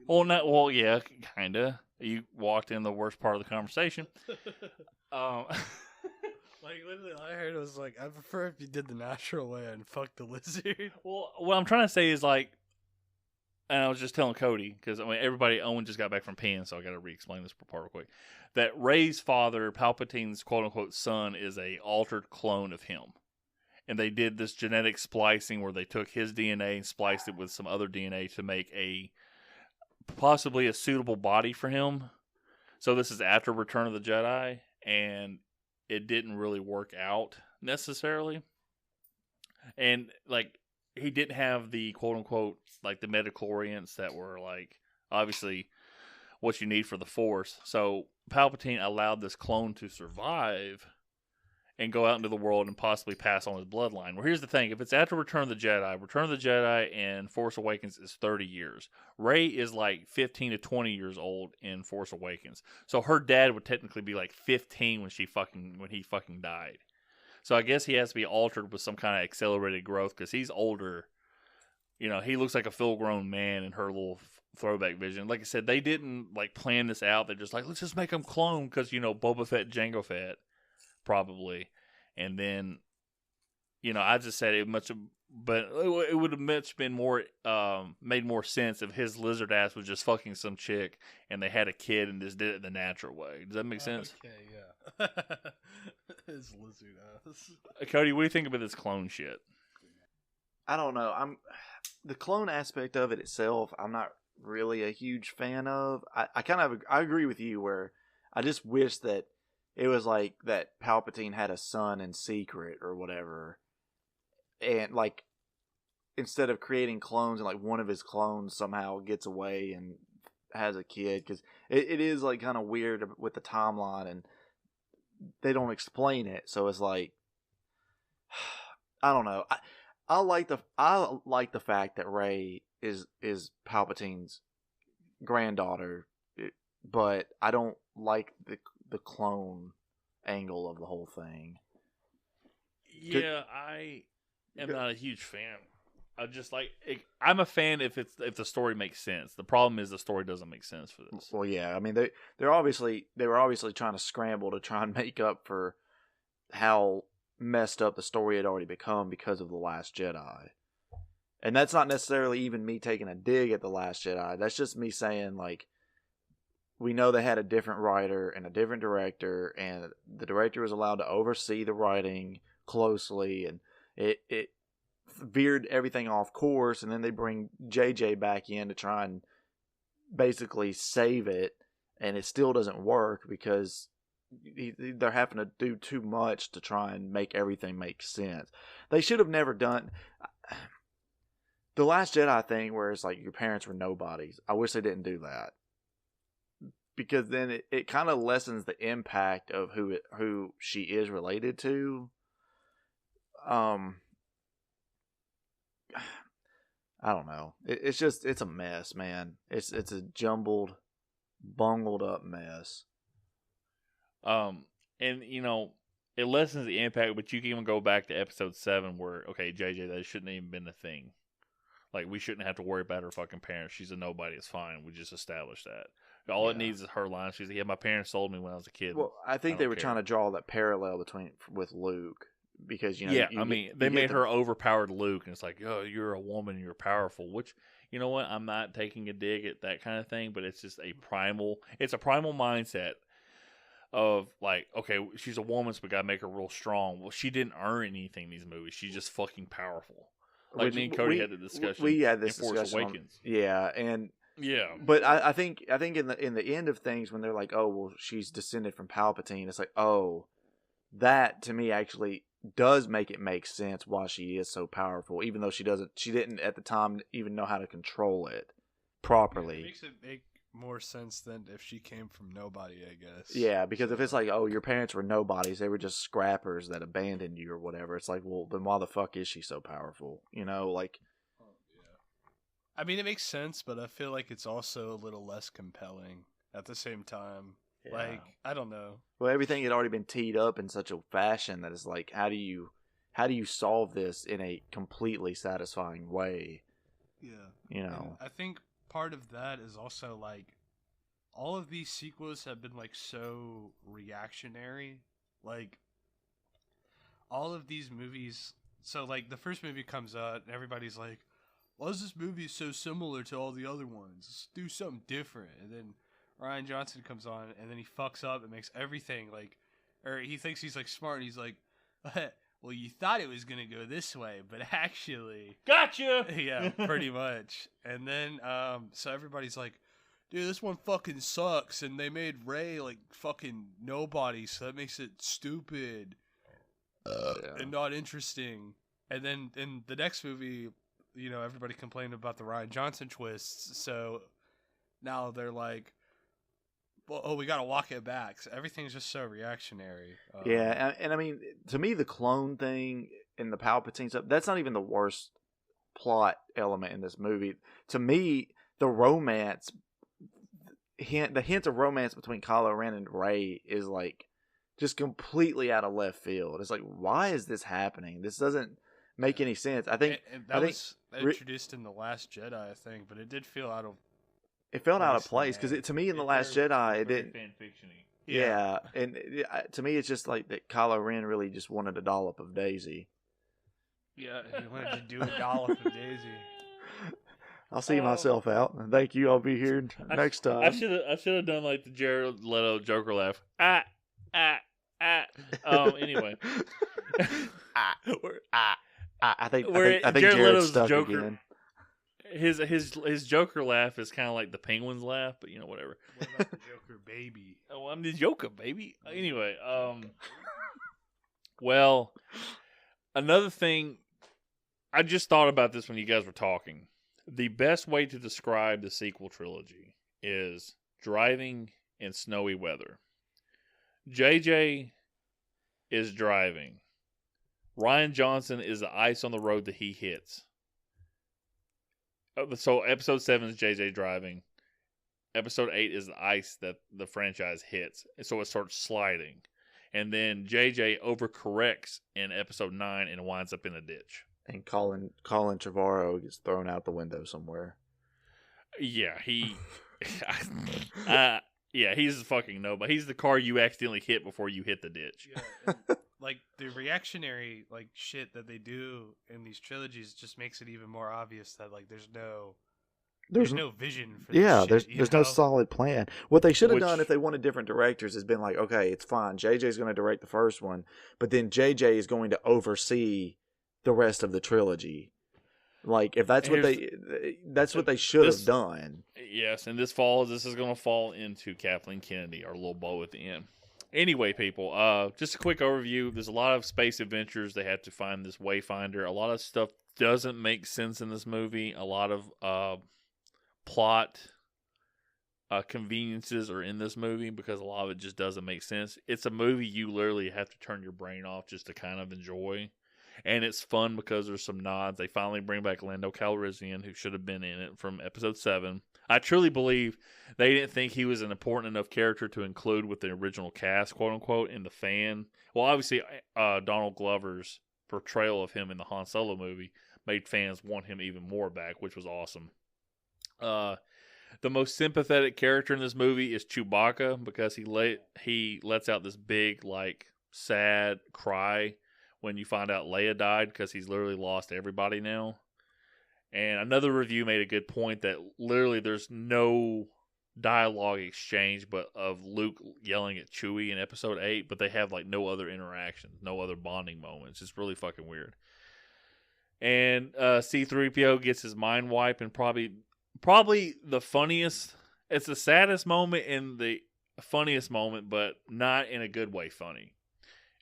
Well, not well. Yeah, kinda. You walked in the worst part of the conversation. Like, literally, all I heard was like, I prefer if you did the natural way and fuck the lizard. Well, what I'm trying to say is like, and I was just telling Cody, because I mean, Owen just got back from peeing, so I got to re-explain this part real quick. That Rey's father, Palpatine's quote-unquote son, is a altered clone of him. And they did this genetic splicing where they took his DNA and spliced it with some other DNA to make possibly a suitable body for him. So this is after Return of the Jedi, and it didn't really work out necessarily. And, like, he didn't have the quote-unquote, like, the midichlorians that were, like, obviously what you need for the Force. So Palpatine allowed this clone to survive and go out into the world and possibly pass on his bloodline. Well, here's the thing. If it's after Return of the Jedi and Force Awakens is 30 years. Rey is like 15 to 20 years old in Force Awakens. So her dad would technically be like 15 when he fucking died. So I guess he has to be altered with some kind of accelerated growth because he's older. You know, he looks like a full-grown man in her little throwback vision. Like I said, they didn't like plan this out. They're just like, let's just make him clone because, you know, Boba Fett, Jango Fett. Probably, and then, you know, I just said but it would have much been more, made more sense if his lizard ass was just fucking some chick and they had a kid and just did it the natural way. Does that make sense? Okay, yeah. His lizard ass. Cody, what do you think about this clone shit? I don't know. The clone aspect of it itself, I'm not really a huge fan of. I agree with you where I just wish that it was like that Palpatine had a son in secret or whatever. And like, instead of creating clones and like one of his clones somehow gets away and has a kid. Because it is like kind of weird with the timeline and they don't explain it. So it's like, I don't know. I like the fact that Rey is Palpatine's granddaughter, but I don't like the clone angle of the whole thing. Yeah, I am not a huge fan. I just like I'm a fan if the story makes sense. The problem is the story doesn't make sense for this. Well, yeah, I mean they were obviously trying to scramble to try and make up for how messed up the story had already become because of The Last Jedi. And that's not necessarily even me taking a dig at The Last Jedi. That's just me saying, like, we know they had a different writer and a different director, and the director was allowed to oversee the writing closely, and it veered everything off course, and then they bring JJ back in to try and basically save it, and it still doesn't work because they're having to do too much to try and make everything make sense. They should have never done the Last Jedi thing where it's like your parents were nobodies. I wish they didn't do that. Because then it kind of lessens the impact of who she is related to. I don't know. It's a mess, man. It's a jumbled, bungled up mess. And you know, it lessens the impact, but you can even go back to episode 7 where, okay, JJ, that shouldn't have even been a thing. Like, we shouldn't have to worry about her fucking parents. She's a nobody. It's fine. We just established that. All it needs is her line. She's like, yeah, my parents sold me when I was a kid. Well, I think they were trying to draw that parallel with Luke. Because, you know... Yeah, they made her overpowered Luke, and it's like, oh, you're a woman, you're powerful. Which, you know what, I'm not taking a dig at that kind of thing, but it's just a primal mindset of, like, okay, she's a woman, so we gotta make her real strong. Well, she didn't earn anything in these movies. She's just fucking powerful. Like, me and Cody had the discussion. We had this in Force discussion Awakens. Yeah, but I think in the end of things, when they're like, oh, well, she's descended from Palpatine, it's like, oh, that to me actually does make it make sense why she is so powerful, even though she didn't at the time even know how to control it properly. It makes it make more sense than if she came from nobody, I guess. Yeah, because if it's like, oh, your parents were nobodies, they were just scrappers that abandoned you or whatever, it's like, well, then why the fuck is she so powerful? You know, like... I mean, it makes sense, but I feel like it's also a little less compelling at the same time. Yeah. Like, I don't know. Well, everything had already been teed up in such a fashion that it's like, how do you solve this in a completely satisfying way? Yeah. You know. And I think part of that is also like all of these sequels have been like so reactionary. Like all of these movies, so like the first movie comes out and everybody's like, why is this movie so similar to all the other ones? Let's do something different. And then Ryan Johnson comes on, and then he fucks up and makes everything like, or he thinks he's like smart, and he's like, well, you thought it was gonna go this way, but actually, Gotcha. yeah, pretty much. And then, so everybody's like, dude, this one fucking sucks, and they made Rey like fucking nobody, so that makes it stupid and not interesting. And then in the next movie, you know, everybody complained about the Ryan Johnson twists, so now they're like, well, oh, we gotta walk it back. So everything's just so reactionary. Yeah, and I mean, to me, the clone thing and the Palpatine stuff, that's not even the worst plot element in this movie. To me, the romance, the hint of romance between Kylo Ren and Rey is like just completely out of left field. It's like, why is this happening? This doesn't make any sense. I think and that was introduced in The Last Jedi, I think, but it did feel out of. It felt out of place because to me in The Last Jedi, it didn't. Fan fiction-y. Yeah, and to me, it's just like that Kylo Ren really just wanted a dollop of Daisy. Yeah, he wanted to do a dollop of Daisy. I'll see myself out. Thank you. I'll be here next time. I should have done like the Jared Leto Joker laugh. Anyway. I think Jared Jared's Leto's stuck Joker, again. His Joker laugh is kind of like the Penguin's laugh, but whatever. What about the Joker baby? Oh, I'm the Joker baby. Anyway, well, another thing, I just thought about this when you guys were talking. The best way to describe the sequel trilogy is driving in snowy weather. JJ is driving. Ryan Johnson is the ice on the road that he hits. So episode 7 is JJ driving. Episode 8 is the ice that the franchise hits. And so it starts sliding. And then JJ overcorrects in episode 9 and winds up in a ditch. And Colin Trevorrow gets thrown out the window somewhere. Yeah, he... he's fucking nobody. He's the car you accidentally hit before you hit the ditch. Yeah, like the reactionary like shit that they do in these trilogies just makes it even more obvious that like there's no vision for this shit, there's no solid plan. What they should have done if they wanted different directors has been like, okay, it's fine. JJ's going to direct the first one, but then JJ is going to oversee the rest of the trilogy. Like if that's what they should have done. Yes, and this is going to fall into Kathleen Kennedy, our little bow at the end. Anyway, people, just a quick overview. There's a lot of space adventures. They have to find this wayfinder. A lot of stuff doesn't make sense in this movie. A lot of plot conveniences are in this movie because a lot of it just doesn't make sense. It's a movie you literally have to turn your brain off just to kind of enjoy. And it's fun because there's some nods. They finally bring back Lando Calrissian, who should have been in it from episode 7. I truly believe they didn't think he was an important enough character to include with the original cast, quote unquote, in the fan. Well, obviously, Donald Glover's portrayal of him in the Han Solo movie made fans want him even more back, which was awesome. The most sympathetic character in this movie is Chewbacca because he lets out this big, like, sad cry when you find out Leia died because he's literally lost everybody now. And another review made a good point that literally there's no dialogue exchange but of Luke yelling at Chewie in episode 8, but they have like no other interactions, no other bonding moments. It's really fucking weird. And C-3PO gets his mind wiped, and probably the funniest, it's the saddest moment and the funniest moment, but not in a good way funny.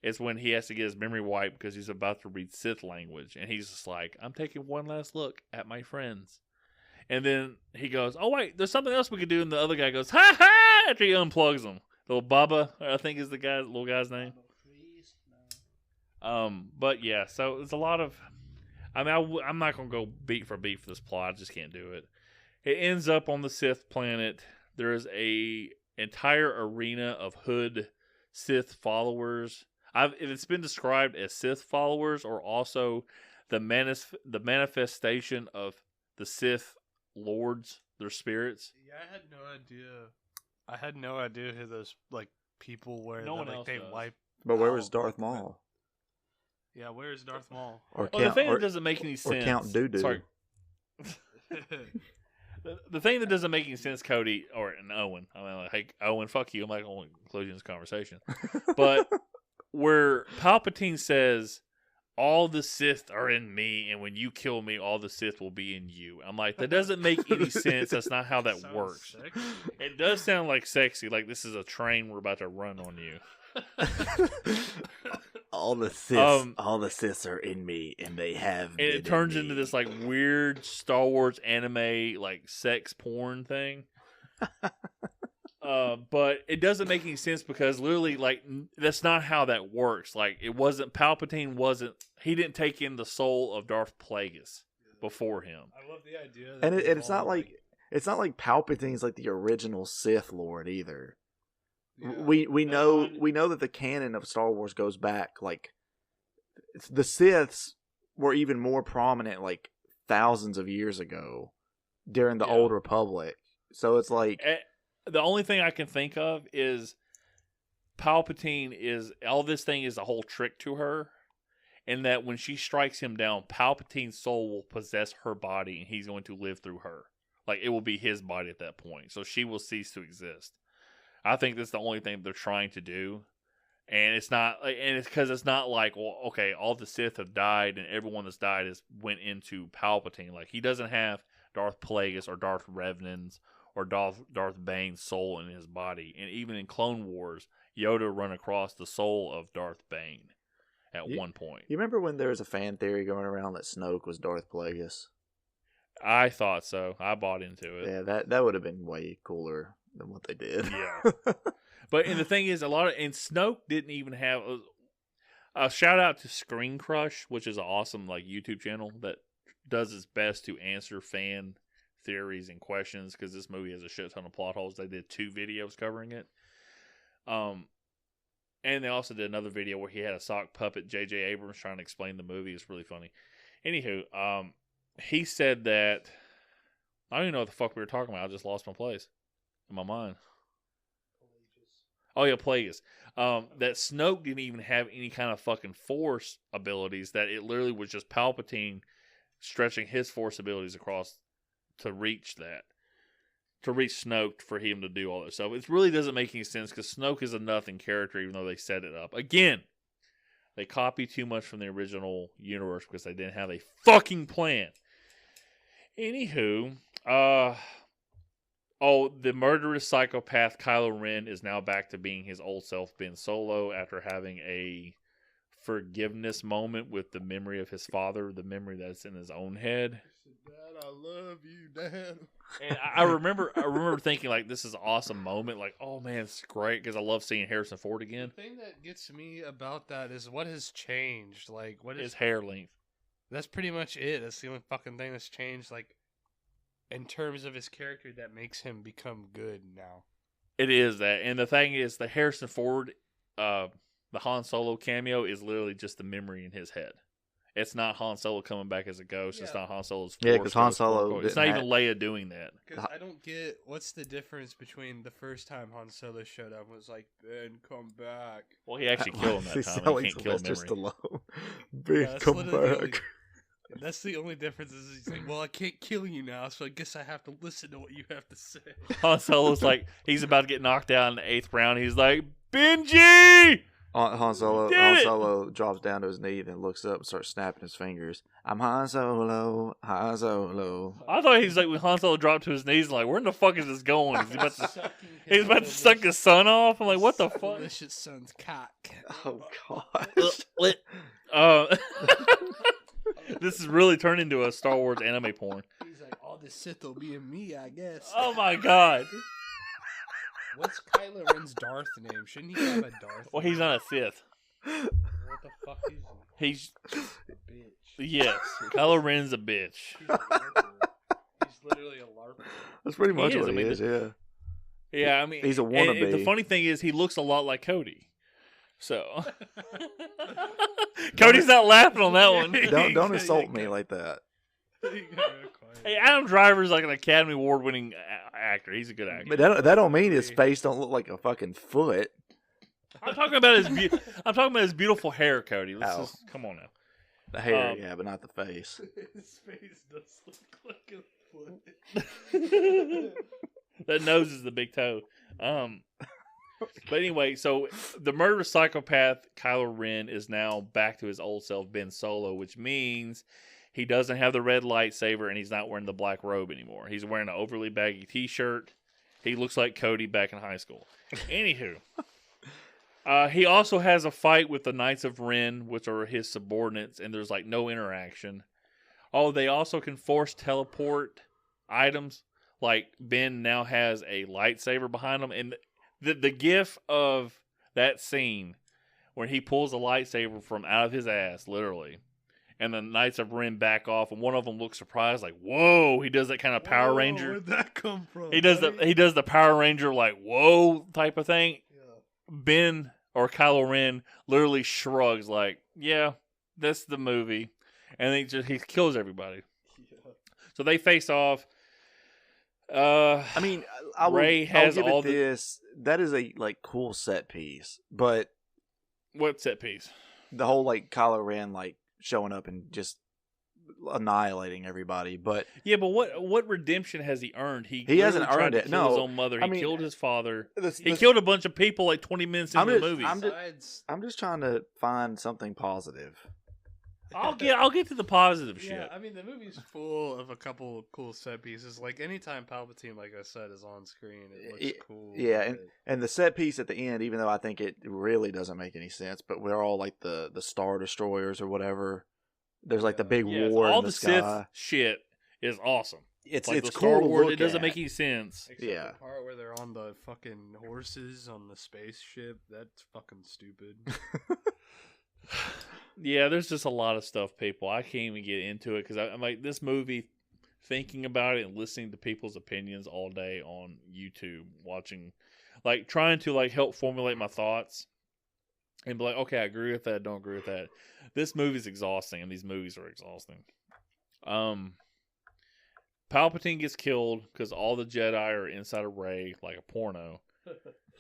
It's when he has to get his memory wiped because he's about to read Sith language. And he's just like, I'm taking one last look at my friends. And then he goes, oh, wait, there's something else we could do. And the other guy goes, ha ha, after he unplugs him. Little Bubba, I think is the little guy's name. But yeah, so it's a lot of, I'm not going to go beat for this plot. I just can't do it. It ends up on the Sith planet. There's a entire arena of Hood Sith followers. It's been described as Sith followers or also the manifestation of the Sith lords, their spirits. Yeah, I had no idea who those like people were. No that, one like, else they does. wiped. But where was Darth Maul? Yeah, where is Darth Maul? Or the thing that doesn't make any sense. Or Count Dooku. Sorry. The thing that doesn't make any sense, Cody or Owen. I mean, like, hey, Owen, fuck you. I'm not going to include you in this conversation. But where Palpatine says, "All the Sith are in me, and when you kill me, all the Sith will be in you." I'm like, that doesn't make any sense. That's not how that Sounds works. sexy. It does sound like sexy, like this is a train we're about to run on you. All the Siths are in me, and they have. And it turns into this like weird Star Wars anime like sex porn thing. But it doesn't make any sense because literally, like, that's not how that works. Like, it wasn't Palpatine. He didn't take in the soul of Darth Plagueis before him. I love the idea. And it's not like Palpatine's like the original Sith Lord either. Yeah. We know that the canon of Star Wars goes back, like, the Siths were even more prominent like thousands of years ago during the Old Republic. So it's like the only thing I can think of is Palpatine is all this thing is a whole trick to her, and that when she strikes him down, Palpatine's soul will possess her body, and he's going to live through her. Like, it will be his body at that point, so she will cease to exist. I think that's the only thing they're trying to do, and it's not, and it's because it's not like, well, okay, all the Sith have died, and everyone that's died went into Palpatine. Like, he doesn't have Darth Plagueis or Darth Revan's or Darth Bane's soul in his body, and even in Clone Wars, Yoda run across the soul of Darth Bane at one point. You remember when there was a fan theory going around that Snoke was Darth Plagueis? I thought so. I bought into it. Yeah, that would have been way cooler than what they did. Yeah. But and the thing is, and Snoke didn't even have a shout out to Screen Crush, which is an awesome like YouTube channel that does its best to answer fan theories and questions because this movie has a shit ton of plot holes. They did 2 videos covering it. And they also did another video where he had a sock puppet, J.J. Abrams, trying to explain the movie. It's really funny. Anywho, he said that I don't even know what the fuck we were talking about. I just lost my place in my mind. Oh yeah, Plagueis. That Snoke didn't even have any kind of fucking force abilities. That it literally was just Palpatine stretching his force abilities across to reach Snoke for him to do all that stuff. It really doesn't make any sense because Snoke is a nothing character, even though they set it up. Again, they copy too much from the original universe because they didn't have a fucking plan. Anywho, the murderous psychopath Kylo Ren is now back to being his old self, Ben Solo, after having a forgiveness moment with the memory of his father, the memory that's in his own head. Dad, I love you, Dad. And I remember thinking, like, this is an awesome moment. Like, oh man, it's great because I love seeing Harrison Ford again. The thing that gets me about that is what has changed. Like, what is His hair length. That's pretty much it. That's the only fucking thing that's changed. Like, in terms of his character, that makes him become good now. It is that, and the thing is, the Harrison Ford, the Han Solo cameo is literally just the memory in his head. It's not Han Solo coming back as a ghost. Yeah. It's not Han Solo's. Yeah, because Han Solo. It's not even Leia doing that. Because I don't get what's the difference between the first time Han Solo showed up was like, Ben, come back. Well, he actually killed him that time. He can't kill Sylvester memory. Stallone. Ben, that's come literally the back. That's the only difference is he's like, well, I can't kill you now, so I guess I have to listen to what you have to say. Han Solo's like, he's about to get knocked out in the 8th round. He's like, Benji! Han Solo drops down to his knee, then looks up and starts snapping his fingers. I'm Han Solo, Han Solo. I thought he was like, when Han Solo dropped to his knees, like, where in the fuck is this going? He's about to suck his son off? I'm like, what the fuck? Delicious son's cock. Oh, gosh. This is really turned into a Star Wars anime porn. He's like, all this Sith will be in me, I guess. Oh my god. What's Kylo Ren's Darth name? Shouldn't he have a Darth Well, name? he's not a Sith. What the fuck is he? He's A bitch. yes. Kylo Ren's a bitch. He's a LARPer. He's literally a LARPer. That's pretty much He is, what I he mean, is, yeah. Yeah, I mean, He's a and wannabe. the funny thing is, he looks a lot like Cody. So Cody's not laughing on that one. Don't insult me like that. Hey, Adam Driver's like an Academy Award-winning actor. He's a good actor. But that don't mean his face don't look like a fucking I'm talking about his beautiful hair, Cody. Let's Oh. just come on now. The hair, yeah, but not the face. His face does look like a foot. That nose is the big toe. But anyway, so the murderous psychopath Kylo Ren is now back to his old self, Ben Solo, which means he doesn't have the red lightsaber and he's not wearing the black robe anymore. He's wearing an overly baggy t-shirt. He looks like Cody back in high school. Anywho, he also has a fight with the Knights of Ren, which are his subordinates, and there's like no interaction. Oh, they also can force teleport items. Like Ben now has a lightsaber behind him, and the gif of that scene where he pulls a lightsaber from out of his ass, literally, and the Knights of Ren back off, and one of them looks surprised, like "Whoa!" He does that kind of Power Ranger. Where'd that come from? He does the Power Ranger like "Whoa" type of thing. Yeah. Ben or Kylo Ren literally shrugs, like, "Yeah, that's the movie," and he kills everybody. Yeah. So they face off. I mean, Ray has I'll give all it this. That is a like cool set piece, but what set piece? the whole like Kylo Ren like showing up and just annihilating everybody. But Yeah, but what redemption has he earned? He hasn't literally tried earned to it. kill his No. own mother. I He mean, killed his father. He this- killed a bunch of people like 20 minutes into the movie. I'm just trying to find something positive. I'll get to the positive shit. Yeah, I mean the movie's full of a couple of cool set pieces. Like anytime Palpatine, like I said, is on screen, it looks cool. Yeah, and the set piece at the end, even though I think it really doesn't make any sense, but we're all like the Star Destroyers or whatever. There's like the big Yes, war all in the sky. Sith shit is awesome. It's like it's the cool Star to Wars. look It doesn't at. make any sense. Except Yeah. the part where they're on the fucking horses on the spaceship, that's fucking stupid. Yeah, there's just a lot of stuff, people. I can't even get into it because I'm like, this movie, thinking about it and listening to people's opinions all day on YouTube, watching, like, trying to, like, help formulate my thoughts and be like, okay, I agree with that, don't agree with that. This movie's exhausting, and these movies are exhausting. Palpatine gets killed because all the Jedi are inside of Rey, like a porno.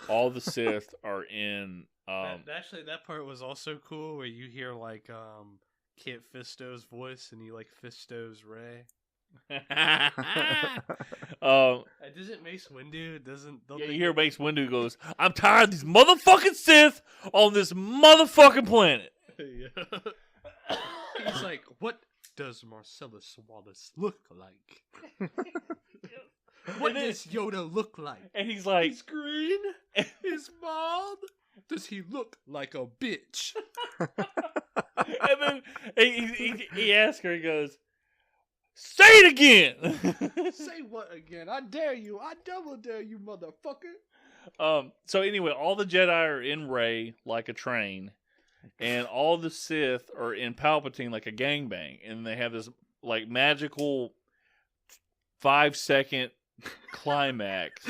All the Sith are in... Actually, that part was also cool where you hear like Kit Fisto's voice and he like Fisto's Ray. Does it Mace Windu? You hear Mace Windu goes, I'm tired of these motherfucking Sith on this motherfucking planet. Yeah. He's like, what does Marcellus Wallace look like? What does Yoda look like? And he's like, He's green. He's bald. Does he look like a bitch? and then he asks her, he goes, say it again. Say what again? I dare you. I double dare you, motherfucker. So anyway, all the Jedi are in Rey like a train, and all the Sith are in Palpatine like a gangbang, and they have this like magical 5-second climax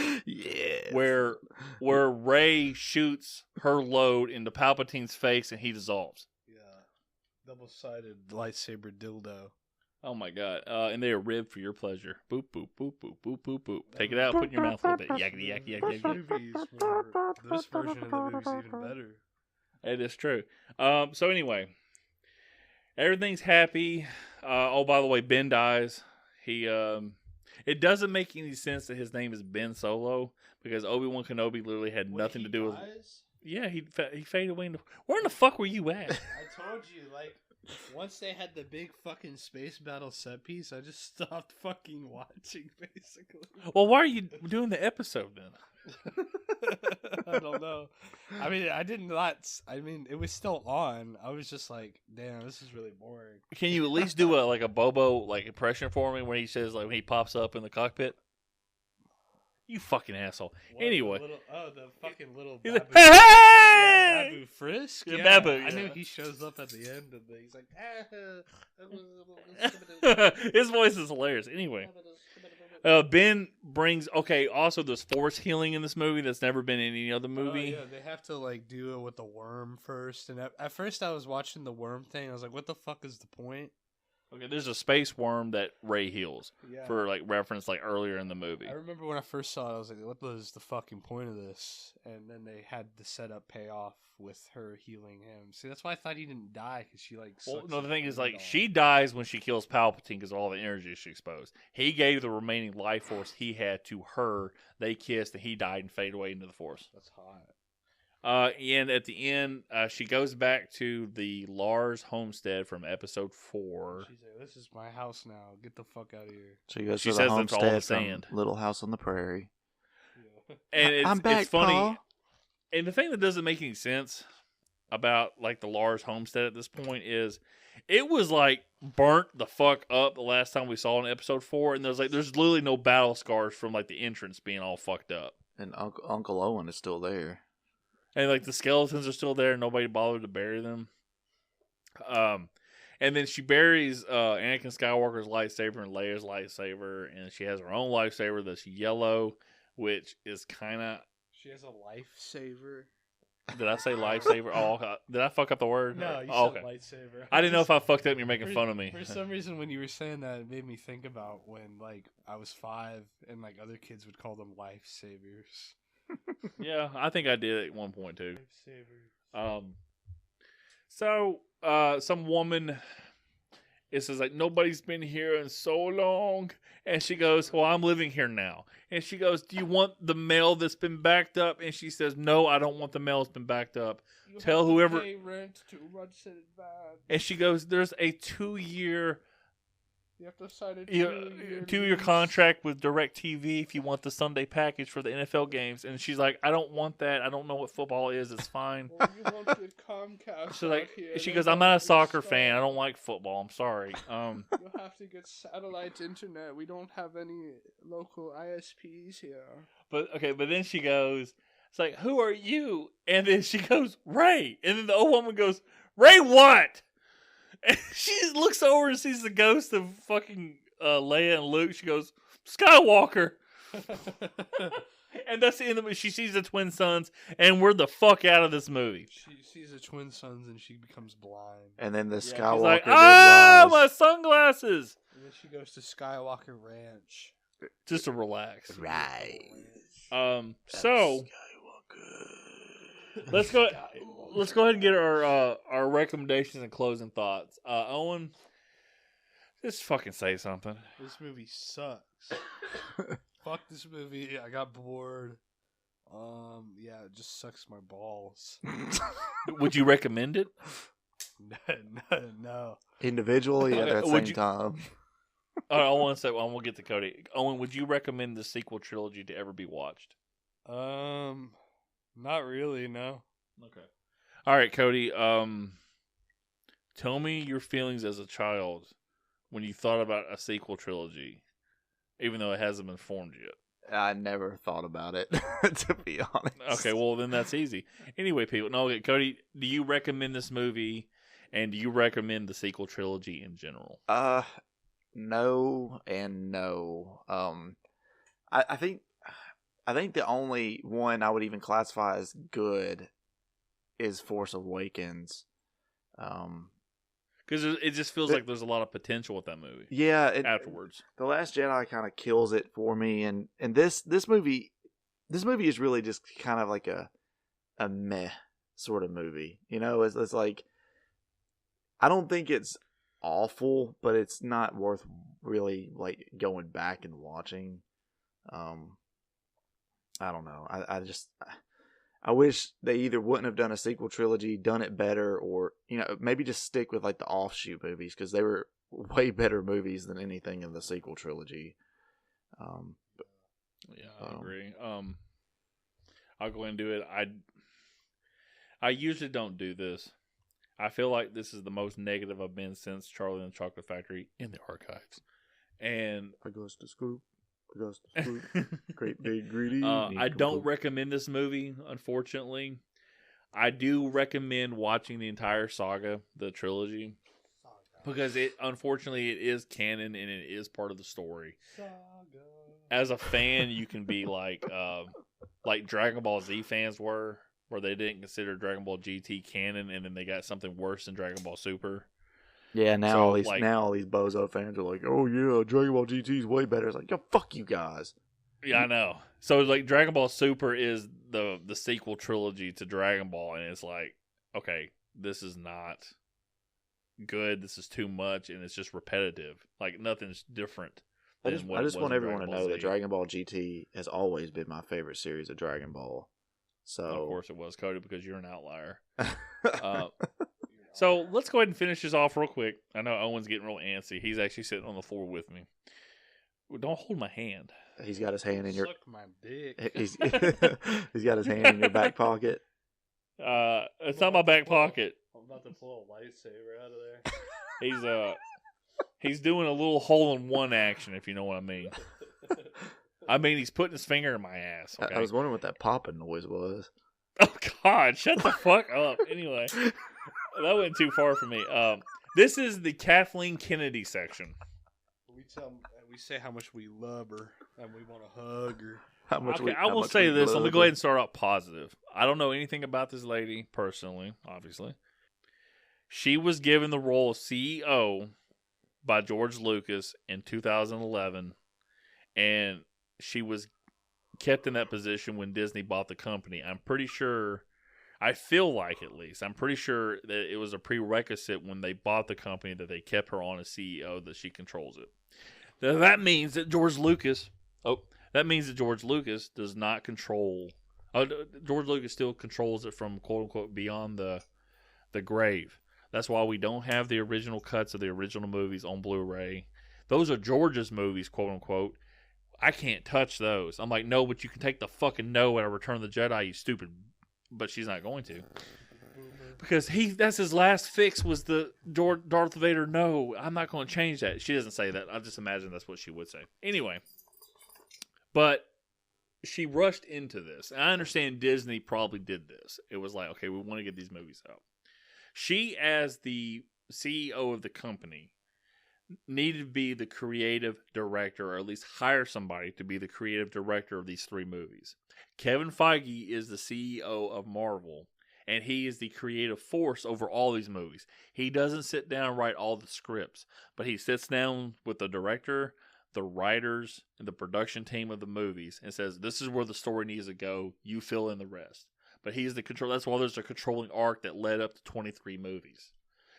where Rey shoots her load into Palpatine's face and he dissolves. Yeah. Double-sided lightsaber dildo. Oh my god. And they are ribbed for your pleasure. Boop, boop, boop, boop, boop, boop, boop. Take it out, put it in your mouth a little bit. Yakety, yakety, yakety, yakety. This version of the movie's even better. It is true. So anyway, everything's happy. Oh, by the way, Ben dies. It doesn't make any sense that his name is Ben Solo because Obi-Wan Kenobi literally had nothing to do with it. Yeah, he faded away. Where in the fuck were you at? I told you, like, once they had the big fucking space battle set piece, I just stopped fucking watching, basically. Well, why are you doing the episode then? I don't know. I mean, it was still on. I was just like, damn, this is really boring. Can you at least do a Bobo like impression for me where he says like when he pops up in the cockpit? You fucking asshole. What, Anyway. the fucking little He's Babu. like, hey! Yeah, Babu Frisk? Yeah, Babu, I knew yeah. he shows up at the end and he's like, His voice is hilarious. Anyway. Ben brings also there's force healing in this movie that's never been in any other movie. Oh, yeah, they have to like do it with the worm first. And at first I was watching the worm thing. I was like, what the fuck is the point? Okay, there's a space worm that Rey heals Yeah. for like reference like earlier in the movie. I remember when I first saw it, I was like, "What was the fucking point of this?" And then they had the setup payoff with her healing him. See, that's why I thought he didn't die because she like. Well, sucks no, the thing his is, like, blood she off. dies when she kills Palpatine because of all the energy she exposed. He gave the remaining life force he had to her. They kissed, and he died and faded away into the Force. That's hot. And at the end, she goes back to the Lars homestead from Episode 4. She's like, "This is my house now. Get the fuck out of here." So he goes She to the says it's all the homestead from sand. Little House on the Prairie. Yeah. And I'm back, it's funny. Pa. And the thing that doesn't make any sense about like the Lars homestead at this point is it was like burnt the fuck up the last time we saw it in Episode 4, and there's literally no battle scars from like the entrance being all fucked up. And Uncle Owen is still there. And like the skeletons are still there, nobody bothered to bury them. And then she buries Anakin Skywalker's lightsaber and Leia's lightsaber, and she has her own lightsaber that's yellow, which is kind of. She has a lifesaver. Did I say lifesaver? Oh, did I fuck up the word? No, you Oh, said lightsaber. I didn't know if I fucked up and you're making For- fun of me. For some reason, when you were saying that, it made me think about when like I was 5 and like other kids would call them lifesavers. Yeah, I think I did at one point too. Lifesavers. So some woman, it says like nobody's been here in so long, and she goes, "Well, I'm living here now." And she goes, "Do you want the mail that's been backed up?" And she says, "No, I don't want the mail that's been backed up." Tell whoever. Pay rent 2 months in advance. And she goes, "There's a 2-year." You have to sign a Two-year 2-year contract with DirecTV if you want the Sunday package for the NFL games. And she's like, "I don't want that. I don't know what football is. It's fine." Well, you want the Comcast So like, out here, she they goes, got "I'm not a big soccer stuff. fan. I don't like football. I'm sorry." You have to get satellite internet. We don't have any local ISPs here. But then she goes, "It's like, who are you?" And then she goes, "Ray." And then the old woman goes, "Ray what?" And she looks over and sees the ghost of fucking Leia and Luke. She goes, "Skywalker." And that's the end of it. She sees the twin sons, and we're the fuck out of this movie. She sees the twin sons and she becomes blind. And then the She's Skywalker like, did "Ah, my rise. sunglasses." And then she goes to Skywalker Ranch. Just to relax. Rise. So Skywalker. let's go. Let's go ahead and get our recommendations and closing thoughts. Owen, just fucking say something. This movie sucks. Fuck this movie. I got bored. Yeah, it just sucks my balls. Would you recommend it? No. Individually at the Would same you- time. I want to say, well, we'll get to Cody. Owen, would you recommend the sequel trilogy to ever be watched? Not really. No. Okay. All right, Cody. Tell me your feelings as a child when you thought about a sequel trilogy, even though it hasn't been formed yet. I never thought about it, to be honest. Okay, well then that's easy. Anyway, people, no, okay, Cody, do you recommend this movie, and do you recommend the sequel trilogy in general? No and no. I think the only one I would even classify as good is Force Awakens. Because it just feels like there's a lot of potential with that movie. Yeah, Afterwards, The Last Jedi kind of kills it for me, and this movie is really just kind of like a meh sort of movie. You know, it's like, I don't think it's awful, but it's not worth really like going back and watching. I don't know. I wish they either wouldn't have done a sequel trilogy, done it better, or, you know, maybe just stick with like the offshoot movies, because they were way better movies than anything in the sequel trilogy. yeah, I agree. I'll go ahead and do it. I usually don't do this. I feel like this is the most negative I've been since Charlie and the Chocolate Factory in the archives. And Augusta Scoop, great big greedy. I don't recommend this movie, unfortunately. I do recommend watching the entire saga, the trilogy, because unfortunately it is canon and it is part of the story. As a fan, you can be like Dragon Ball Z fans were, where they didn't consider Dragon Ball GT canon, and then they got something worse than Dragon Ball Super. Yeah, now So, all these bozo fans are like, oh yeah, Dragon Ball GT is way better. It's like, yo, fuck you guys. Yeah, I know. So like Dragon Ball Super is the sequel trilogy to Dragon Ball, and it's like, okay, this is not good. This is too much, and it's just repetitive. Like nothing's different. I just was want in everyone to Dragon Ball know that Z. Dragon Ball GT has always been my favorite series of Dragon Ball. So Of course it was, Cody, because you're an outlier. So let's go ahead and finish this off real quick. I know Owen's getting real antsy. He's actually sitting on the floor with me. Don't hold my hand. He's got his hand in your. Suck my dick. He's got his hand in your back pocket. It's not my back pocket. I'm about to pull a lightsaber out of there. He's doing a little hole-in-one action, if you know what I mean. I mean, he's putting his finger in my ass. Okay? I was wondering what that popping noise was. Oh God! Shut the fuck up. Anyway, that went too far for me. This is the Kathleen Kennedy section. We say how much we love her and we want to hug her. I will say this. Let me go ahead and start out positive. I don't know anything about this lady personally, obviously. She was given the role of CEO by George Lucas in 2011, and she was kept in that position when Disney bought the company. I'm pretty sure, I feel like at least, I'm pretty sure that it was a prerequisite when they bought the company that they kept her on as CEO, that she controls it. Now, that means that George Lucas does not control. George Lucas still controls it from quote unquote beyond the grave. That's why we don't have the original cuts of the original movies on Blu-ray. Those are George's movies, quote unquote. I can't touch those. I'm like, no, but you can take the fucking no out of Return of the Jedi, you stupid. But she's not going to. Because that's his last fix was the Darth Vader no. I'm not going to change that. She doesn't say that. I just imagine that's what she would say. Anyway. But she rushed into this. And I understand Disney probably did this. It was like, okay, we want to get these movies out. She, as the CEO of the company, needed to be the creative director, or at least hire somebody to be the creative director of these three movies. Kevin Feige is the CEO of Marvel, and he is the creative force over all these movies. He doesn't sit down and write all the scripts, but he sits down with the director, the writers, and the production team of the movies and says, this is where the story needs to go. You fill in the rest. But he's the control. That's why there's a controlling arc that led up to 23 movies.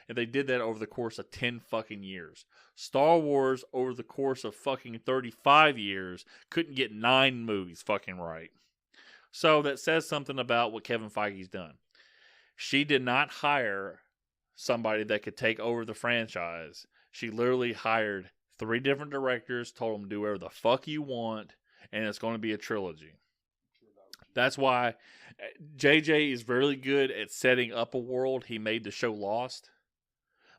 And they did that over the course of 10 fucking years. Star Wars, over the course of fucking 35 years, couldn't get 9 movies fucking right. So that says something about what Kevin Feige's done. She did not hire somebody that could take over the franchise. She literally hired 3 different directors, told them do whatever the fuck you want, and it's going to be a trilogy. That's why JJ is really good at setting up a world. He made the show Lost.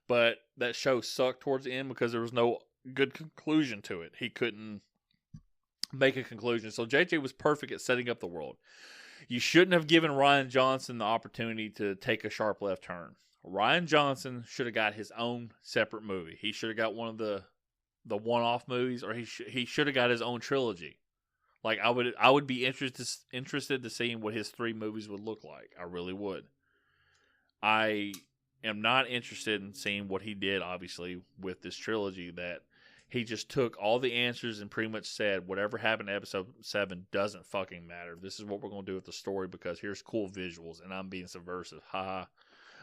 But that show sucked towards the end because there was no good conclusion to it. He couldn't make a conclusion. So JJ was perfect at setting up the world. You shouldn't have given Rian Johnson the opportunity to take a sharp left turn. Rian Johnson should have got his own separate movie. He should have got one of the one-off movies, or he should have got his own trilogy. Like I would be interested to seeing what his 3 movies would look like. I really would. I am not interested in seeing what he did, obviously, with this trilogy, that he just took all the answers and pretty much said, whatever happened to episode 7 doesn't fucking matter. This is what we're going to do with the story because here's cool visuals and I'm being subversive. Ha.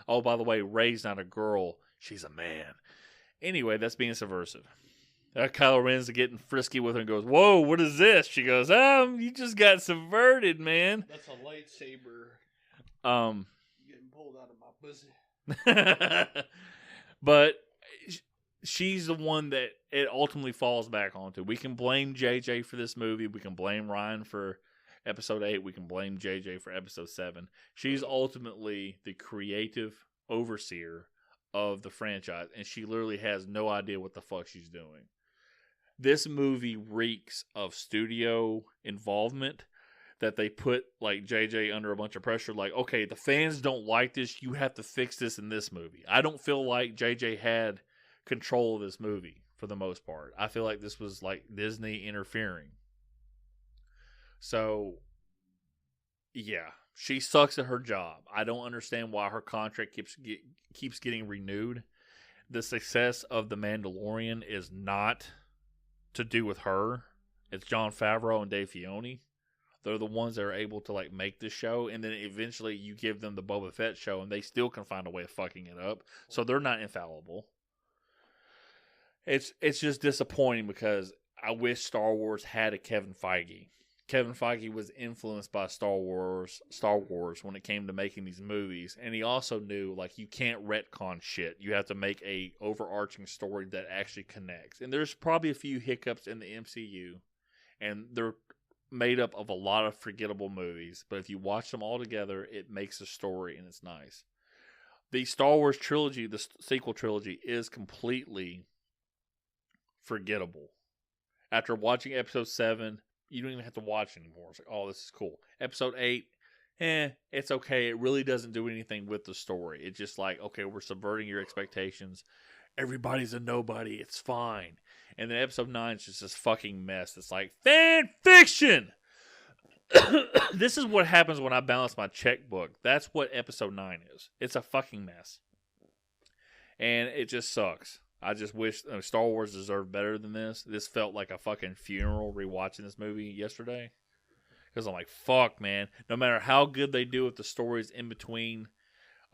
Oh, by the way, Rey's not a girl. She's a man. Anyway, that's being subversive. Kylo Ren's getting frisky with her and goes, whoa, what is this? She goes, you just got subverted, man. That's a lightsaber. Getting pulled out of my pussy. But she's the one that it ultimately falls back onto. We can blame JJ for this movie. We can blame Ryan for episode 8. We can blame JJ for episode 7. She's ultimately the creative overseer of the franchise, and she literally has no idea what the fuck she's doing. This movie reeks of studio involvement, that they put like JJ under a bunch of pressure. Like, okay, the fans don't like this. You have to fix this in this movie. I don't feel like JJ had control of this movie for the most part. I feel like this was like Disney interfering. So, yeah, she sucks at her job. I don't understand why her contract keeps getting renewed. the success of The Mandalorian is not to do with her. It's Jon Favreau and Dave Filoni. They're the ones that are able to like make this show, and then eventually you give them the Boba Fett show, and they still can find a way of fucking it up. So they're not infallible. It's just disappointing because I wish Star Wars had a Kevin Feige. Kevin Feige was influenced by Star Wars when it came to making these movies, and he also knew like you can't retcon shit. You have to make a overarching story that actually connects. And there's probably a few hiccups in the MCU, and they're made up of a lot of forgettable movies, but if you watch them all together, it makes a story and it's nice. The Star Wars trilogy, the sequel trilogy, is completely forgettable. After watching episode 7, you don't even have to watch anymore. It's like, oh, this is cool. Episode 8, it's okay. It really doesn't do anything with the story. It's just like, okay, we're subverting your expectations. Everybody's a nobody. It's fine. And then episode 9 is just this fucking mess. It's like, fan fiction! This is what happens when I balance my checkbook. That's what episode 9 is. It's a fucking mess. And it just sucks. I just wish Star Wars deserved better than this. This felt like a fucking funeral rewatching this movie yesterday. Because I'm like, fuck, man. No matter how good they do with the stories in between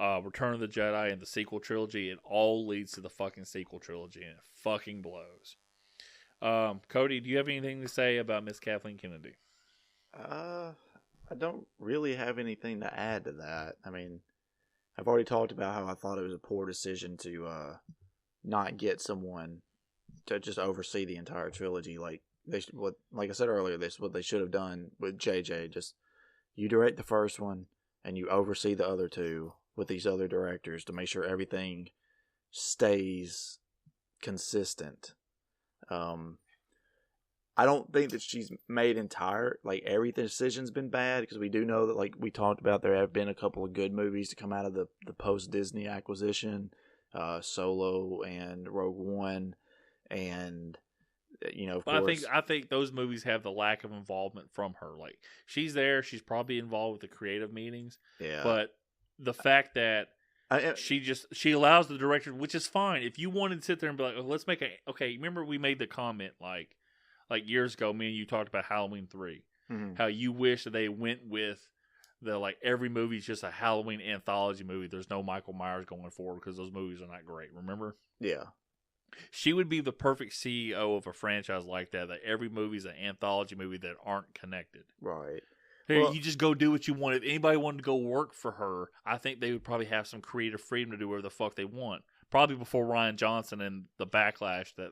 Return of the Jedi and the sequel trilogy, it all leads to the fucking sequel trilogy, and it fucking blows. Cody, do you have anything to say about Miss Kathleen Kennedy? I don't really have anything to add to that. I mean, I've already talked about how I thought it was a poor decision to not get someone to just oversee the entire trilogy. Like like I said earlier, this is what they should have done with JJ. Just you direct the first one and you oversee the other two with these other directors to make sure everything stays consistent. I don't think that she's made every decision's been bad, because we do know that, like we talked about, there have been a couple of good movies to come out of the post-Disney acquisition, Solo and Rogue One, and of course. I think those movies have the lack of involvement from her. Like, she's there, she's probably involved with the creative meetings, yeah. But the fact that she allows the director, which is fine. If you wanted to sit there and be like, oh, let's make remember we made the comment like years ago, me and you talked about Halloween 3. Mm-hmm. How you wish that they went with the like every movie's just a Halloween anthology movie. There's no Michael Myers going forward because those movies are not great. Remember? Yeah. She would be the perfect CEO of a franchise like that every movie's an anthology movie that aren't connected. Right. Hey, you just go do what you want. If anybody wanted to go work for her, I think they would probably have some creative freedom to do whatever the fuck they want. Probably before Rian Johnson and the backlash that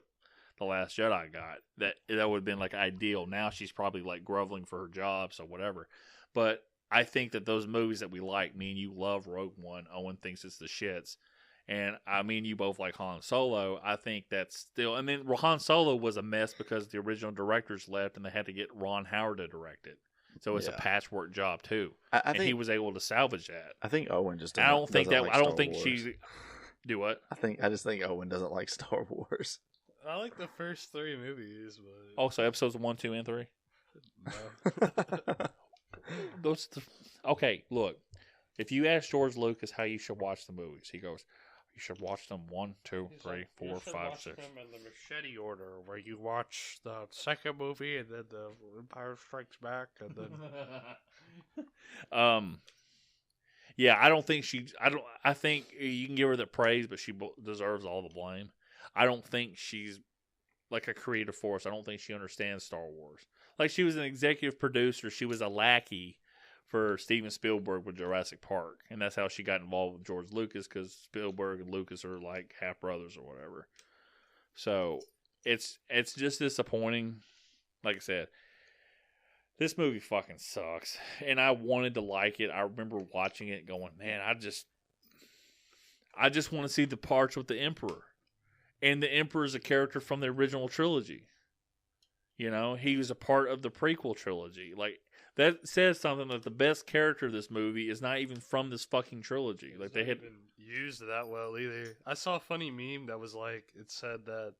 The Last Jedi got. That would have been like ideal. Now she's probably like groveling for her job, so whatever. But I think that those movies that we like, me and you love Rogue One. Owen thinks it's the shits. And I mean, you both like Han Solo. I think that's still. And then Han Solo was a mess because the original directors left and they had to get Ron Howard to direct it. So it's a patchwork job too. I think he was able to salvage that. I think Owen just. I don't think she. Do what? I just think Owen doesn't like Star Wars. I like the first 3 movies, but also episodes 1, 2, and 3. No. Okay, look. If you ask George Lucas how you should watch the movies, he goes, "You should watch them 1, 2, 3, 4, 5, 6." Them in the machete order, where you watch the second movie and then the Empire Strikes Back, and then. Yeah, I don't think she. I think you can give her the praise, but she deserves all the blame. I don't think she's like a creative force. I don't think she understands Star Wars. Like, she was an executive producer. She was a lackey for Steven Spielberg with Jurassic Park, and that's how she got involved with George Lucas, because Spielberg and Lucas are like half brothers or whatever. So it's just disappointing. Like I said, this movie fucking sucks, and I wanted to like it. I remember watching it, going, "Man, I just want to see the parts with the Emperor." And the Emperor is a character from the original trilogy. You know, he was a part of the prequel trilogy. Like, that says something, that the best character of this movie is not even from this fucking trilogy. Like, they had been used that well either. I saw a funny meme that was like, it said that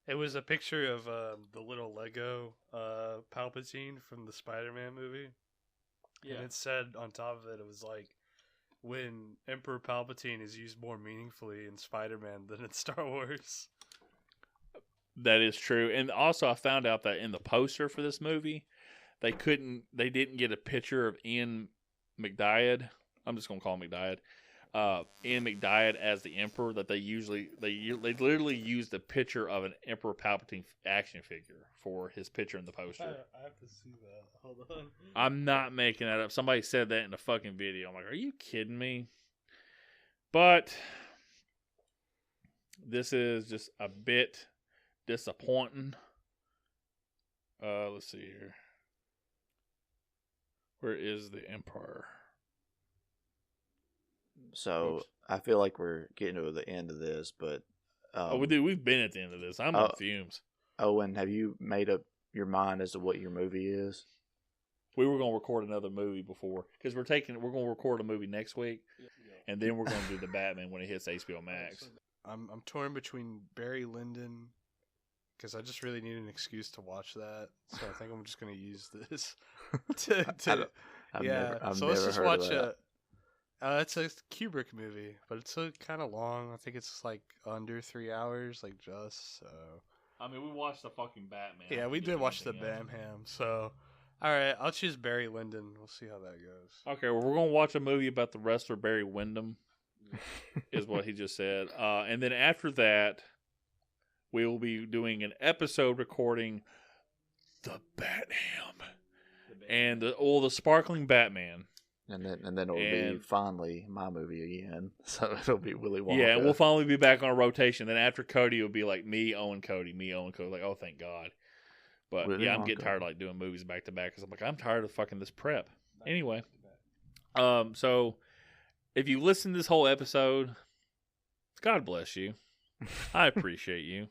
it was a picture of the little Lego Palpatine from the Spider-Man movie. Yeah. And it said on top of it, it was like, when Emperor Palpatine is used more meaningfully in Spider-Man than in Star Wars. That is true. And also I found out that in the poster for this movie, they didn't get a picture of Ian McDiarmid. I'm just going to call him McDiarmid. Ian McDiarmid as the Emperor, that they literally used a picture of an Emperor Palpatine action figure for his picture in the poster. I have to see that. Hold on. I'm not making that up. Somebody said that in a fucking video. I'm like, are you kidding me? But this is just a bit disappointing. Let's see here. Where is the Empire? So Oops. I feel like we're getting to the end of this, but We've been at the end of this. I'm on fumes. Owen, have you made up your mind as to what your movie is? We were going to record another movie before because we're going to record a movie next week, and then we're going to do the Batman when it hits HBO Max. I'm torn between Barry Lyndon, because I just really need an excuse to watch that. So I think I'm just going to use this. I've never let's just heard watch of that. It's a Kubrick movie, but it's kind of long. I think it's like under 3 hours, like just so. I mean, we watched the fucking Batman. Yeah, we did watch the Bam-Ham. So, all right, I'll choose Barry Lyndon. We'll see how that goes. Okay, well, we're going to watch a movie about the wrestler Barry Windham, is what he just said. And then after that, we will be doing an episode recording the Bat-Ham and the Sparkling Batman. And then it'll be finally my movie again. So it'll be Willy Wonka. Yeah, and we'll finally be back on a rotation. Then after Cody, it'll be like me, Owen, Cody, me, Owen, Cody. Like, oh, thank God. But Willy I'm getting Wonka. tired of like doing movies back to back because I'm like, I'm tired of fucking this prep. Anyway, so if you listen to this whole episode, God bless you. I appreciate you.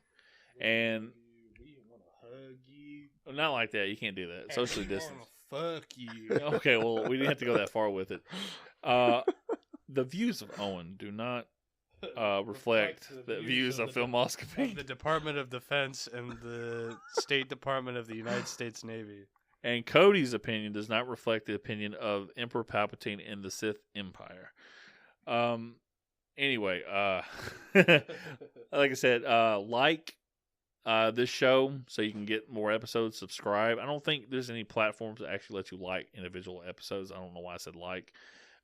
And we want to hug you. not like that. You can't do that. Socially distant. Fuck you. Okay, well, we didn't have to go that far with it. The views of Owen do not reflect the views of Filmoscopy. The Department of Defense and the State Department of the United States Navy. And Cody's opinion does not reflect the opinion of Emperor Palpatine in the Sith Empire. Anyway, like I said, this show so you can get more episodes. Subscribe. I don't think there's any platforms that actually let you like individual episodes. I don't know why I said like.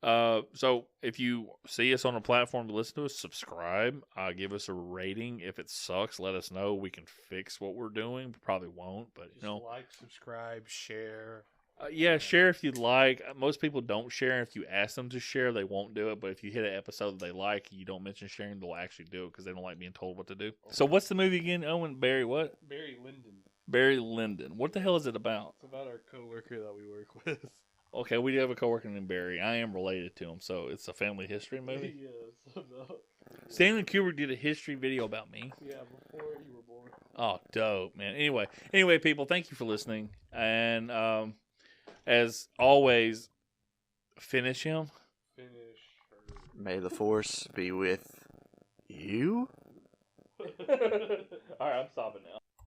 So if you see us on a platform to listen to us, subscribe. Give us a rating. If it sucks, let us know. We can fix what we're doing. We probably won't, but Just like, subscribe, share. Yeah, share if you'd like. Most people don't share. If you ask them to share, they won't do it. But if you hit an episode that they like, you don't mention sharing, they'll actually do it because they don't like being told what to do. So what's the movie again, Owen? Barry what? Barry Lyndon. Barry Lyndon. What the hell is it about? It's about our coworker that we work with. Okay, we do have a coworker named Barry. I am related to him, so it's a family history movie. Yeah, no. Stanley Kubrick did a history video about me. Yeah, before you were born. Oh, dope, man. Anyway, people, thank you for listening. And as always, finish him. Finish. May the Force be with you. All right, I'm stopping now.